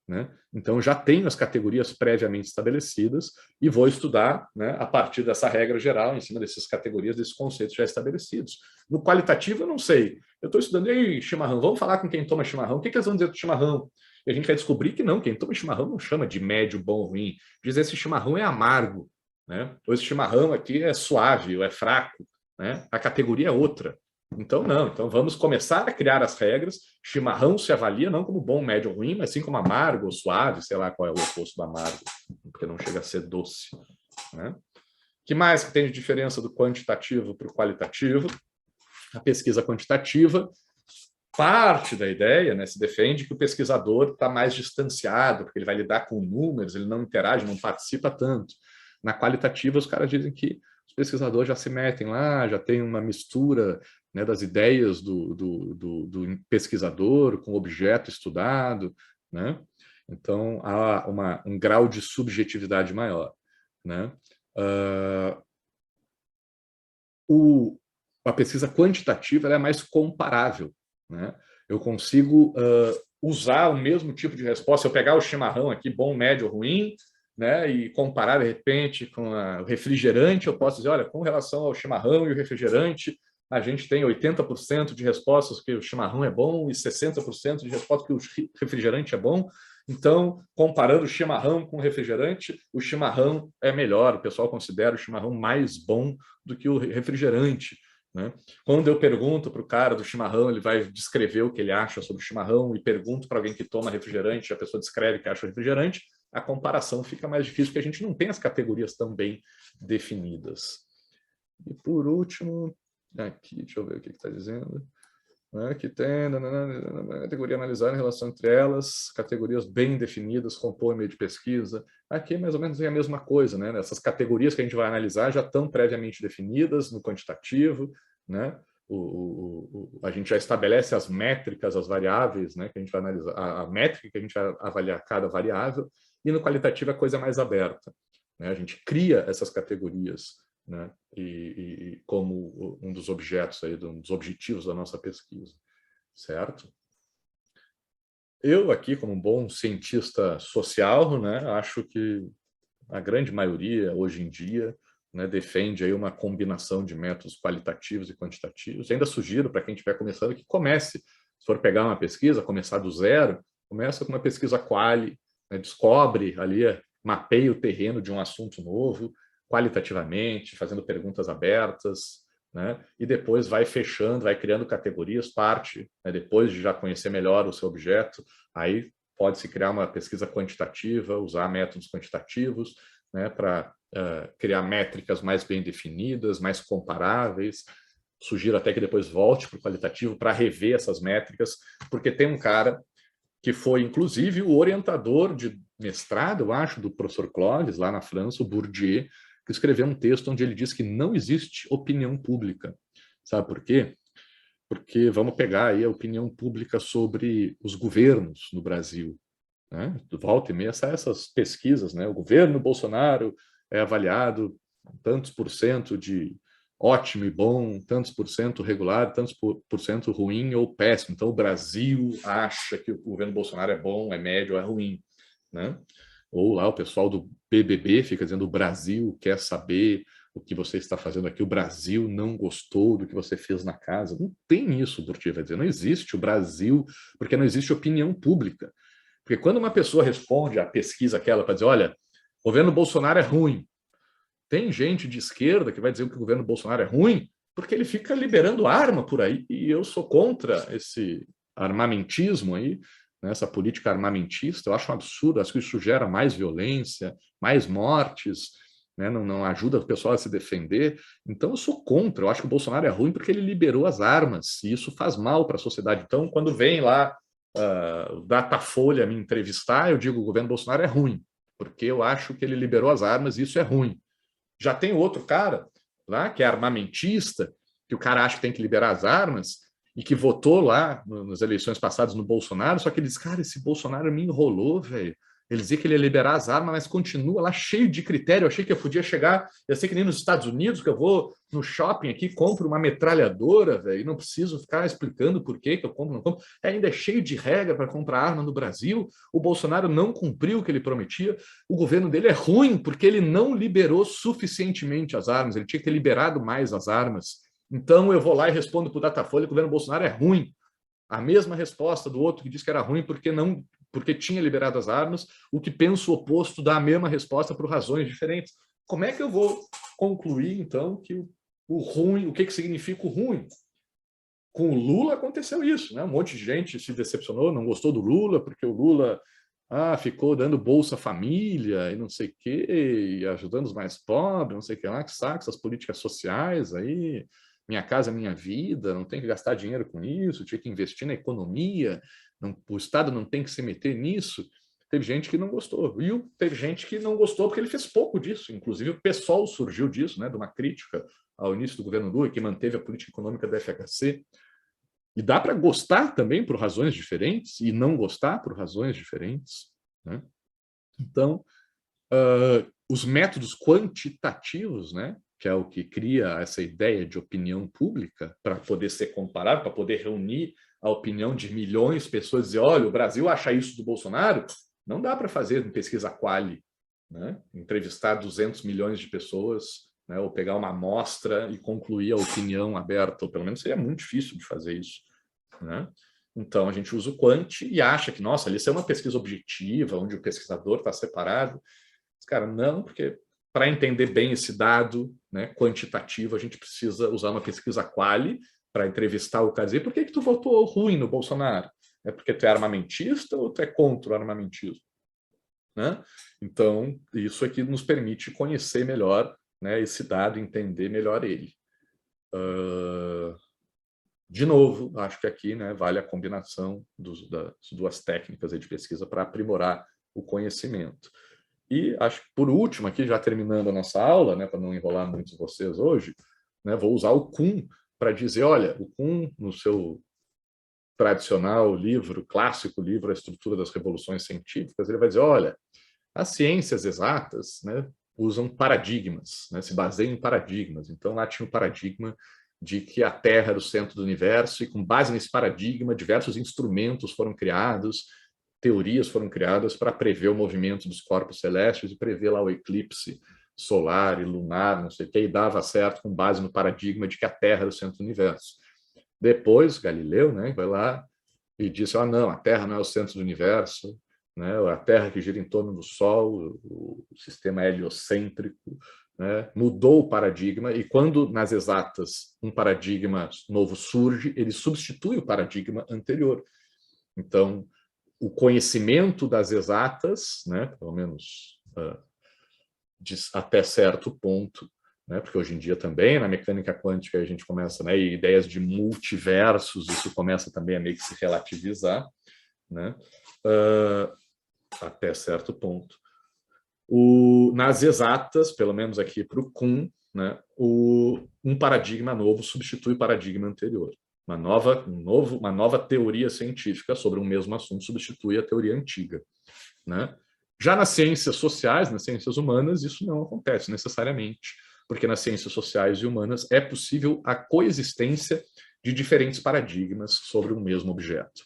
Né? Então, eu já tenho as categorias previamente estabelecidas e vou estudar, né, a partir dessa regra geral, em cima dessas categorias, desses conceitos já estabelecidos. No qualitativo, eu não sei. Eu estou estudando, ei, chimarrão, vamos falar com quem toma chimarrão. O que eles vão dizer do chimarrão? E a gente vai descobrir que não, quem toma chimarrão não chama de médio, bom, ruim. Diz esse chimarrão é amargo, né? Ou esse chimarrão aqui é suave, ou é fraco, né? A categoria é outra. Então, não. Então, vamos começar a criar as regras. Chimarrão se avalia não como bom, médio ou ruim, mas sim como amargo ou suave, sei lá qual é o oposto do amargo, porque não chega a ser doce, né? O que mais que tem de diferença do quantitativo para o qualitativo? A pesquisa quantitativa parte da ideia, né, se defende que o pesquisador está mais distanciado, porque ele vai lidar com números, ele não interage, não participa tanto. Na qualitativa, os caras dizem que os pesquisadores já se metem lá, já tem uma mistura, né, das ideias do pesquisador com o objeto estudado, né? Então, há um grau de subjetividade maior, né? A pesquisa quantitativa ela é mais comparável, né? Eu consigo usar o mesmo tipo de resposta. Se eu pegar o chimarrão aqui, bom, médio, ruim, né, e comparar, de repente, com o refrigerante, eu posso dizer, olha, com relação ao chimarrão e o refrigerante, a gente tem 80% de respostas que o chimarrão é bom e 60% de respostas que o refrigerante é bom. Então, comparando o chimarrão com o refrigerante, o chimarrão é melhor. O pessoal considera o chimarrão mais bom do que o refrigerante, né? Quando eu pergunto para o cara do chimarrão, ele vai descrever o que ele acha sobre o chimarrão, e pergunto para alguém que toma refrigerante, a pessoa descreve o que acha refrigerante, a comparação fica mais difícil, porque a gente não tem as categorias tão bem definidas. E por último, aqui, deixa eu ver o que está dizendo. Que tem a categoria analisar em relação entre elas, categorias bem definidas, compõem meio de pesquisa. Aqui mais ou menos é a mesma coisa, né? Essas categorias que a gente vai analisar já estão previamente definidas no quantitativo, né? A gente já estabelece as métricas, as variáveis, né, que a gente vai analisar, a métrica que a gente vai avaliar cada variável, e no qualitativo a coisa é mais aberta, né? A gente cria essas categorias, né, e como um dos objetos aí, um dos objetivos da nossa pesquisa, certo? Eu aqui, como um bom cientista social, né, acho que a grande maioria hoje em dia, né, defende aí uma combinação de métodos qualitativos e quantitativos. Ainda sugiro para quem estiver começando que comece, se for pegar uma pesquisa, começar do zero, começa com uma pesquisa quali, né, descobre ali, mapeia o terreno de um assunto novo, qualitativamente, fazendo perguntas abertas, né? E depois vai fechando, vai criando categorias, parte, né, depois de já conhecer melhor o seu objeto, aí pode-se criar uma pesquisa quantitativa, usar métodos quantitativos, né, para criar métricas mais bem definidas, mais comparáveis. Sugiro até que depois volte para o qualitativo para rever essas métricas, porque tem um cara que foi, inclusive, o orientador de mestrado, eu acho, do professor Clovis, lá na França, o Bourdieu, que escreveu um texto onde ele diz que não existe opinião pública. Sabe por quê? Porque vamos pegar aí a opinião pública sobre os governos no Brasil, né? Volta e meia saem essas pesquisas, né? O governo Bolsonaro é avaliado tantos por cento de ótimo e bom, tantos por cento regular, tantos por cento ruim ou péssimo. Então o Brasil acha que o governo Bolsonaro é bom, é médio, é ruim, né? Ou lá o pessoal do BBB fica dizendo o Brasil quer saber o que você está fazendo aqui, o Brasil não gostou do que você fez na casa. Não tem isso, Bourdieu vai dizer, não existe o Brasil, porque não existe opinião pública. Porque quando uma pessoa responde à pesquisa aquela para dizer, olha, o governo Bolsonaro é ruim, tem gente de esquerda que vai dizer que o governo Bolsonaro é ruim porque ele fica liberando arma por aí, e eu sou contra esse armamentismo aí, essa política armamentista. Eu acho um absurdo, acho que isso gera mais violência, mais mortes, né? Não ajuda o pessoal a se defender. Então eu sou contra, eu acho que o Bolsonaro é ruim porque ele liberou as armas, e isso faz mal para a sociedade. Então, quando vem lá o Datafolha me entrevistar, eu digo que o governo Bolsonaro é ruim, porque eu acho que ele liberou as armas e isso é ruim. Já tem outro cara lá, que é armamentista, que o cara acha que tem que liberar as armas, e que votou lá nas eleições passadas no Bolsonaro, só que ele diz, cara, esse Bolsonaro me enrolou, velho. Ele dizia que ele ia liberar as armas, mas continua lá cheio de critério. Eu achei que eu podia chegar, eu sei que nem nos Estados Unidos, que eu vou no shopping aqui, compro uma metralhadora, velho, e não preciso ficar explicando por que eu compro, não compro. Ainda é cheio de regra para comprar arma no Brasil. O Bolsonaro não cumpriu o que ele prometia. O governo dele é ruim porque ele não liberou suficientemente as armas. Ele tinha que ter liberado mais as armas. Então eu vou lá e respondo para o Datafolha que o governo Bolsonaro é ruim. A mesma resposta do outro que disse que era ruim porque não porque tinha liberado as armas, o que pensa o oposto dá a mesma resposta por razões diferentes. Como é que eu vou concluir, então, que o ruim, o que significa o ruim? Com o Lula aconteceu isso, né? Um monte de gente se decepcionou, não gostou do Lula, porque o Lula ficou dando Bolsa Família e não sei o quê, e ajudando os mais pobres, não sei o que lá, que saco, essas políticas sociais aí, Minha Casa Minha Vida, não tem que gastar dinheiro com isso, tinha que investir na economia, o Estado não tem que se meter nisso. Teve gente que não gostou, e teve gente que não gostou porque ele fez pouco disso, inclusive o PSOL surgiu disso, né, de uma crítica ao início do governo Lula, que manteve a política econômica da FHC. E dá para gostar também por razões diferentes e não gostar por razões diferentes, né? Então, os métodos quantitativos, né, que é o que cria essa ideia de opinião pública, para poder ser comparado, para poder reunir a opinião de milhões de pessoas e dizer, olha, o Brasil acha isso do Bolsonaro, não dá para fazer uma pesquisa quali, né? Entrevistar 200 milhões de pessoas, né, ou pegar uma amostra e concluir a opinião aberta, ou pelo menos seria muito difícil de fazer isso, né? Então, a gente usa o quant e acha que, nossa, isso é uma pesquisa objetiva, onde o pesquisador está separado. Cara, não, porque para entender bem esse dado, né, quantitativo, a gente precisa usar uma pesquisa quali para entrevistar o cara e dizer, por que tu votou ruim no Bolsonaro? É porque tu é armamentista ou tu é contra o armamentismo? Né? Então, isso aqui nos permite conhecer melhor, né, esse dado, entender melhor ele. De novo, acho que aqui, né, vale a combinação das duas técnicas de pesquisa para aprimorar o conhecimento. E acho que, por último, aqui, já terminando a nossa aula, né, para não enrolar muitos vocês hoje, né, vou usar o Kuhn para dizer, olha, o Kuhn, no seu tradicional livro, clássico livro, A Estrutura das Revoluções Científicas, ele vai dizer, olha, as ciências exatas, né, usam paradigmas, né, se baseiam em paradigmas. Então, lá tinha o paradigma de que a Terra era o centro do universo, e com base nesse paradigma, diversos instrumentos foram criados, teorias foram criadas para prever o movimento dos corpos celestes e prever lá o eclipse solar e lunar, não sei o que, e dava certo com base no paradigma de que a Terra era o centro do universo. Depois, Galileu, né, vai lá e disse, não, a Terra não é o centro do universo, né, a Terra que gira em torno do Sol, o sistema heliocêntrico, né, mudou o paradigma, e quando nas exatas um paradigma novo surge, ele substitui o paradigma anterior. Então, o conhecimento das exatas, né, pelo menos até certo ponto, né, porque hoje em dia também na mecânica quântica a gente começa, né, ideias de multiversos, isso começa também a meio que se relativizar, né, até certo ponto. Nas exatas, pelo menos aqui para o Kuhn, né, um paradigma novo substitui o paradigma anterior. Uma nova teoria científica sobre um mesmo assunto substitui a teoria antiga, né? Já nas ciências sociais, nas ciências humanas, isso não acontece necessariamente, porque nas ciências sociais e humanas é possível a coexistência de diferentes paradigmas sobre um mesmo objeto,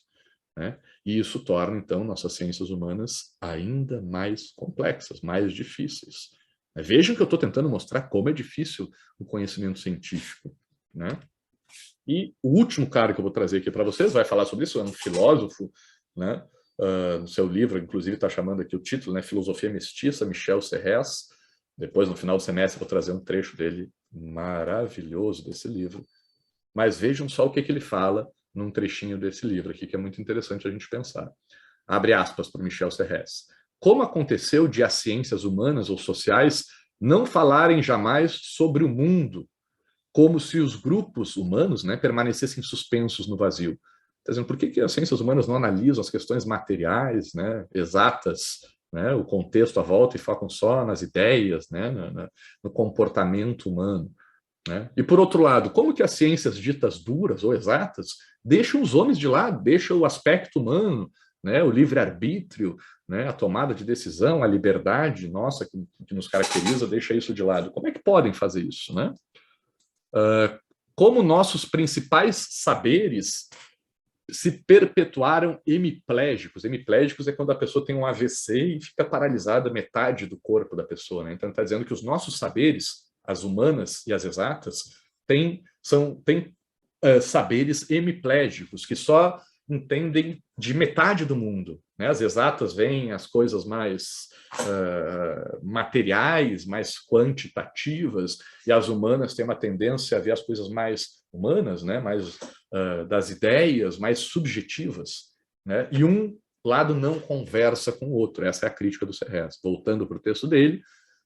né? E isso torna, então, nossas ciências humanas ainda mais complexas, mais difíceis. Vejam que eu estou tentando mostrar como é difícil o conhecimento científico, né? E o último cara que eu vou trazer aqui para vocês vai falar sobre isso, é um filósofo, né? No seu livro, inclusive está chamando aqui o título, né? Filosofia Mestiça, Michel Serres. Depois, no final do semestre, vou trazer um trecho dele maravilhoso desse livro. Mas vejam só o que ele fala num trechinho desse livro aqui, que é muito interessante a gente pensar. Abre aspas para Michel Serres. Como aconteceu de as ciências humanas ou sociais não falarem jamais sobre o mundo, como se os grupos humanos, né, permanecessem suspensos no vazio? Está dizendo, por que as ciências humanas não analisam as questões materiais, né, exatas, né, o contexto à volta, e focam só nas ideias, né, no comportamento humano? Né? E, por outro lado, como que as ciências ditas duras ou exatas deixam os homens de lado, deixam o aspecto humano, né, o livre-arbítrio, né, a tomada de decisão, a liberdade nossa que nos caracteriza, deixa isso de lado? Como é que podem fazer isso? Né? Como nossos principais saberes se perpetuaram hemiplégicos. Hemiplégicos é quando a pessoa tem um AVC e fica paralisada metade do corpo da pessoa. Né? Então, está dizendo que os nossos saberes, as humanas e as exatas, têm saberes hemiplégicos, que só entendem de metade do mundo, né? As exatas veem as coisas mais materiais, mais quantitativas, e as humanas têm uma tendência a ver as coisas mais humanas, né? Mais das ideias, mais subjetivas, né? E um lado não conversa com o outro. Essa é a crítica do Serres. Voltando para o texto dele,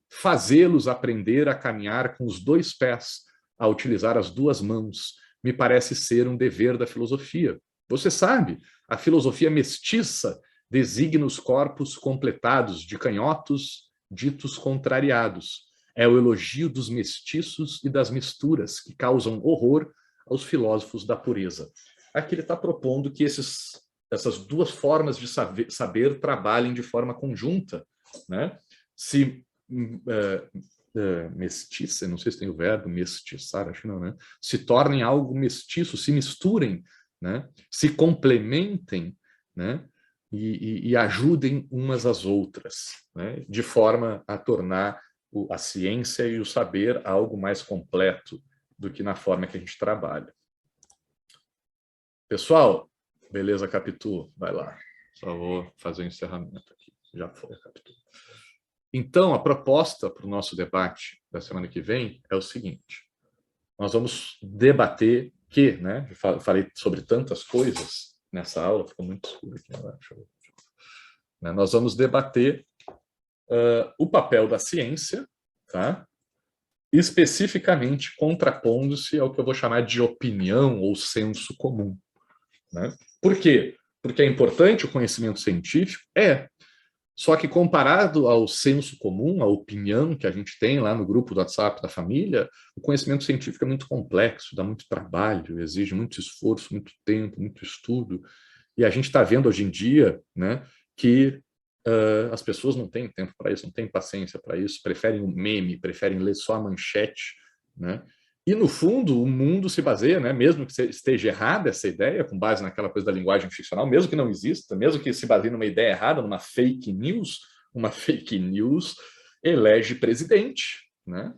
fazê-los aprender a caminhar com os dois pés, a utilizar as duas mãos, me parece ser um dever da filosofia. Você sabe, a filosofia mestiça designa os corpos completados de canhotos ditos contrariados. É o elogio dos mestiços e das misturas que causam horror aos filósofos da pureza. Aqui ele está propondo que essas duas formas de saber trabalhem de forma conjunta, né? Se mestiça, não sei se tem o verbo mestiçar, acho que não, né? Se tornem algo mestiço, se misturem, né? Se complementem, né? E ajudem umas às outras, né? De forma a tornar a ciência e o saber algo mais completo do que na forma que a gente trabalha. Pessoal, beleza, Capitu? Vai lá. Só vou fazer o encerramento aqui. Já foi, Capitu. Então, a proposta para o nosso debate da semana que vem é o seguinte. Nós vamos debater né? Eu falei sobre tantas coisas nessa aula, ficou muito escuro aqui. Né? Nós vamos debater o papel da ciência, tá? Especificamente contrapondo-se ao que eu vou chamar de opinião ou senso comum. Né? Por quê? Porque é importante o conhecimento científico? Só que comparado ao senso comum, a opinião que a gente tem lá no grupo do WhatsApp da família, o conhecimento científico é muito complexo, dá muito trabalho, exige muito esforço, muito tempo, muito estudo. E a gente está vendo hoje em dia, né, que as pessoas não têm tempo para isso, não têm paciência para isso, preferem um meme, preferem ler só a manchete, né? E, no fundo, o mundo se baseia, né, mesmo que esteja errada essa ideia, com base naquela coisa da linguagem ficcional, mesmo que não exista, mesmo que se baseie numa ideia errada, numa fake news, uma fake news elege presidente. Né?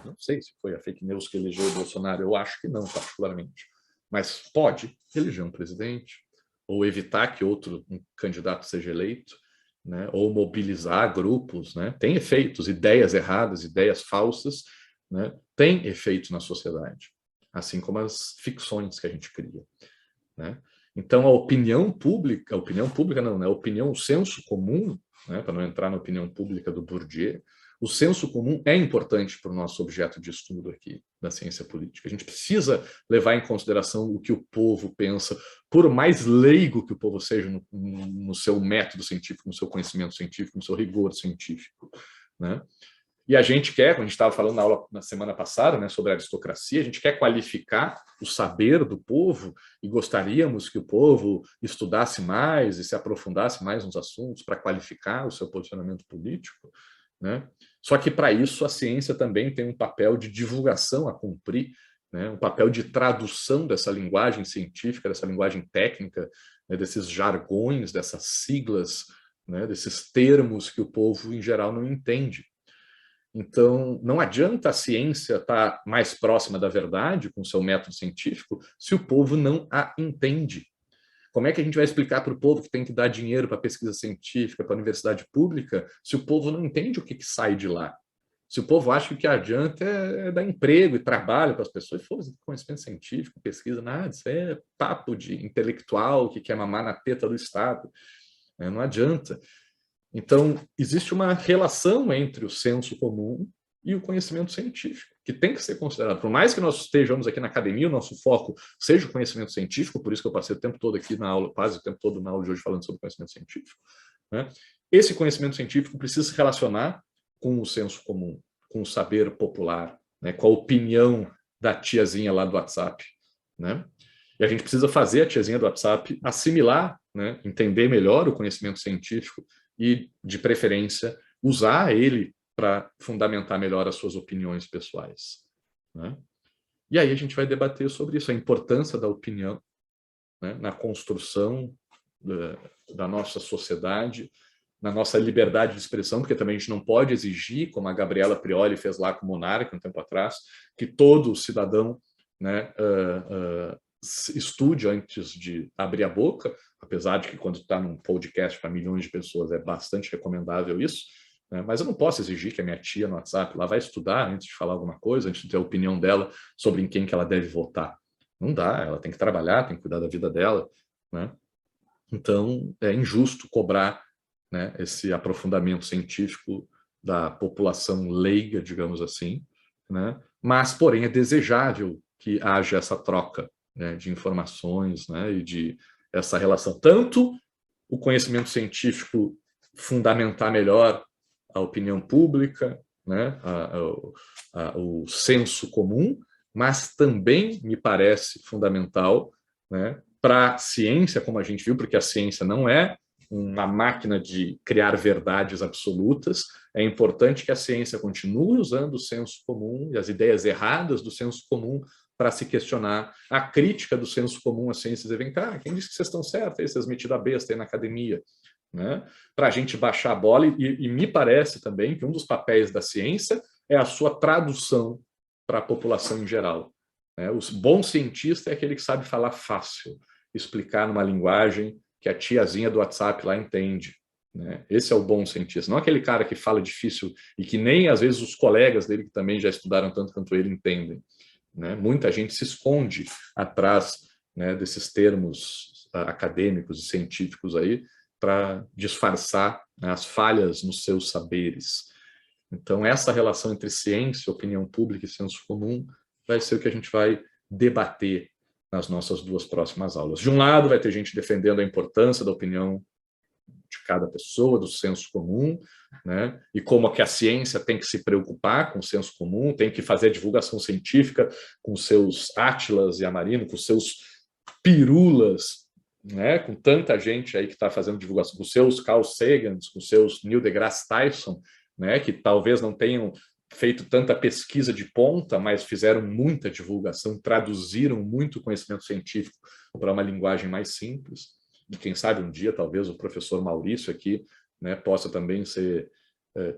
Não sei se foi a fake news que elegeu o Bolsonaro, eu acho que não, particularmente. Mas pode eleger um presidente, ou evitar que outro candidato seja eleito, né? Ou mobilizar grupos. Né? Tem efeitos, ideias erradas, ideias falsas, né, tem efeitos na sociedade, assim como as ficções que a gente cria. Né? Então, a opinião pública não, né, a opinião, o senso comum, né, para não entrar na opinião pública do Bourdieu, o senso comum é importante para o nosso objeto de estudo aqui, da ciência política. A gente precisa levar em consideração o que o povo pensa, por mais leigo que o povo seja no seu método científico, no seu conhecimento científico, no seu rigor científico. Né? E a gente quer, como a gente estava falando na aula na semana passada, né, sobre a aristocracia, a gente quer qualificar o saber do povo e gostaríamos que o povo estudasse mais e se aprofundasse mais nos assuntos para qualificar o seu posicionamento político. Né? Só que, para isso, a ciência também tem um papel de divulgação a cumprir, né? Um papel de tradução dessa linguagem científica, dessa linguagem técnica, né, desses jargões, dessas siglas, né, desses termos que o povo, em geral, não entende. Então, não adianta a ciência estar mais próxima da verdade com o seu método científico se o povo não a entende. Como é que a gente vai explicar para o povo que tem que dar dinheiro para pesquisa científica, para a universidade pública, se o povo não entende o que sai de lá? Se o povo acha que o que adianta é dar emprego e trabalho para as pessoas, conhecimento científico, pesquisa, nada, isso é papo de intelectual que quer mamar na teta do Estado. Não adianta. Então, existe uma relação entre o senso comum e o conhecimento científico, que tem que ser considerado. Por mais que nós estejamos aqui na academia, o nosso foco seja o conhecimento científico, por isso que eu passei o tempo todo aqui na aula, quase o tempo todo na aula de hoje falando sobre conhecimento científico. Né? Esse conhecimento científico precisa se relacionar com o senso comum, com o saber popular, né? Com a opinião da tiazinha lá do WhatsApp. Né? E a gente precisa fazer a tiazinha do WhatsApp assimilar, né? Entender melhor o conhecimento científico e, de preferência, usar ele para fundamentar melhor as suas opiniões pessoais. Né? E aí a gente vai debater sobre isso, a importância da opinião, né, na construção da nossa sociedade, na nossa liberdade de expressão, porque também a gente não pode exigir, como a Gabriela Prioli fez lá com o Monarca um tempo atrás, que todo cidadão, né, estude antes de abrir a boca, apesar de que quando está num podcast para milhões de pessoas é bastante recomendável isso, né? Mas eu não posso exigir que a minha tia no WhatsApp lá vai estudar antes de falar alguma coisa, antes de ter a opinião dela sobre em quem que ela deve votar. Não dá, ela tem que trabalhar, tem que cuidar da vida dela, né? Então, é injusto cobrar, né, esse aprofundamento científico da população leiga, digamos assim, né? Mas, porém, é desejável que haja essa troca, né, de informações, né, e de essa relação. Tanto o conhecimento científico fundamentar melhor a opinião pública, né, o senso comum, mas também me parece fundamental, né, para a ciência, como a gente viu, porque a ciência não é uma máquina de criar verdades absolutas, é importante que a ciência continue usando o senso comum e as ideias erradas do senso comum para se questionar a crítica do senso comum às ciências e vem cá, quem disse que vocês estão certos, aí vocês metidos a besta aí na academia, né? Para a gente baixar a bola e me parece também que um dos papéis da ciência é a sua tradução para a população em geral, né? O bom cientista é aquele que sabe falar fácil, explicar numa linguagem que a tiazinha do WhatsApp lá entende, né? Esse é o bom cientista, não aquele cara que fala difícil e que nem às vezes os colegas dele que também já estudaram tanto quanto ele entendem, né? Muita gente se esconde atrás, né, desses termos acadêmicos e científicos aí para disfarçar, né, as falhas nos seus saberes. Então, essa relação entre ciência, opinião pública e senso comum vai ser o que a gente vai debater nas nossas duas próximas aulas. De um lado, vai ter gente defendendo a importância da opinião de cada pessoa, do senso comum, né? E como que a ciência tem que se preocupar com o senso comum, tem que fazer divulgação científica com seus Átilas e Amarino, com seus pirulas, né? Com tanta gente aí que está fazendo divulgação, com seus Carl Sagans, com seus Neil deGrasse Tyson, né? Que talvez não tenham feito tanta pesquisa de ponta, mas fizeram muita divulgação, traduziram muito conhecimento científico para uma linguagem mais simples. E quem sabe um dia, talvez, o professor Maurício aqui, né, possa também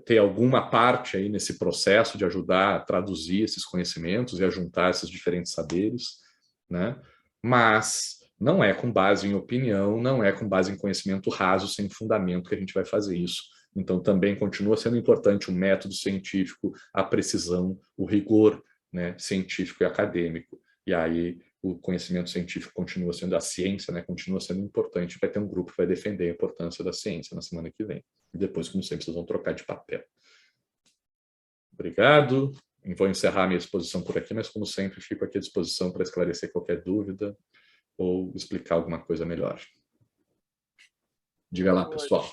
ter alguma parte aí nesse processo de ajudar a traduzir esses conhecimentos e a juntar esses diferentes saberes, né? Mas não é com base em opinião, não é com base em conhecimento raso, sem fundamento, que a gente vai fazer isso. Então, também continua sendo importante o método científico, a precisão, o rigor, né, científico e acadêmico. E aí o conhecimento científico continua sendo, a ciência, né, continua sendo importante. Vai ter um grupo que vai defender a importância da ciência na semana que vem. E depois, como sempre, vocês vão trocar de papel. Obrigado. Vou encerrar minha exposição por aqui, mas, como sempre, fico aqui à disposição para esclarecer qualquer dúvida ou explicar alguma coisa melhor. Diga lá, pessoal.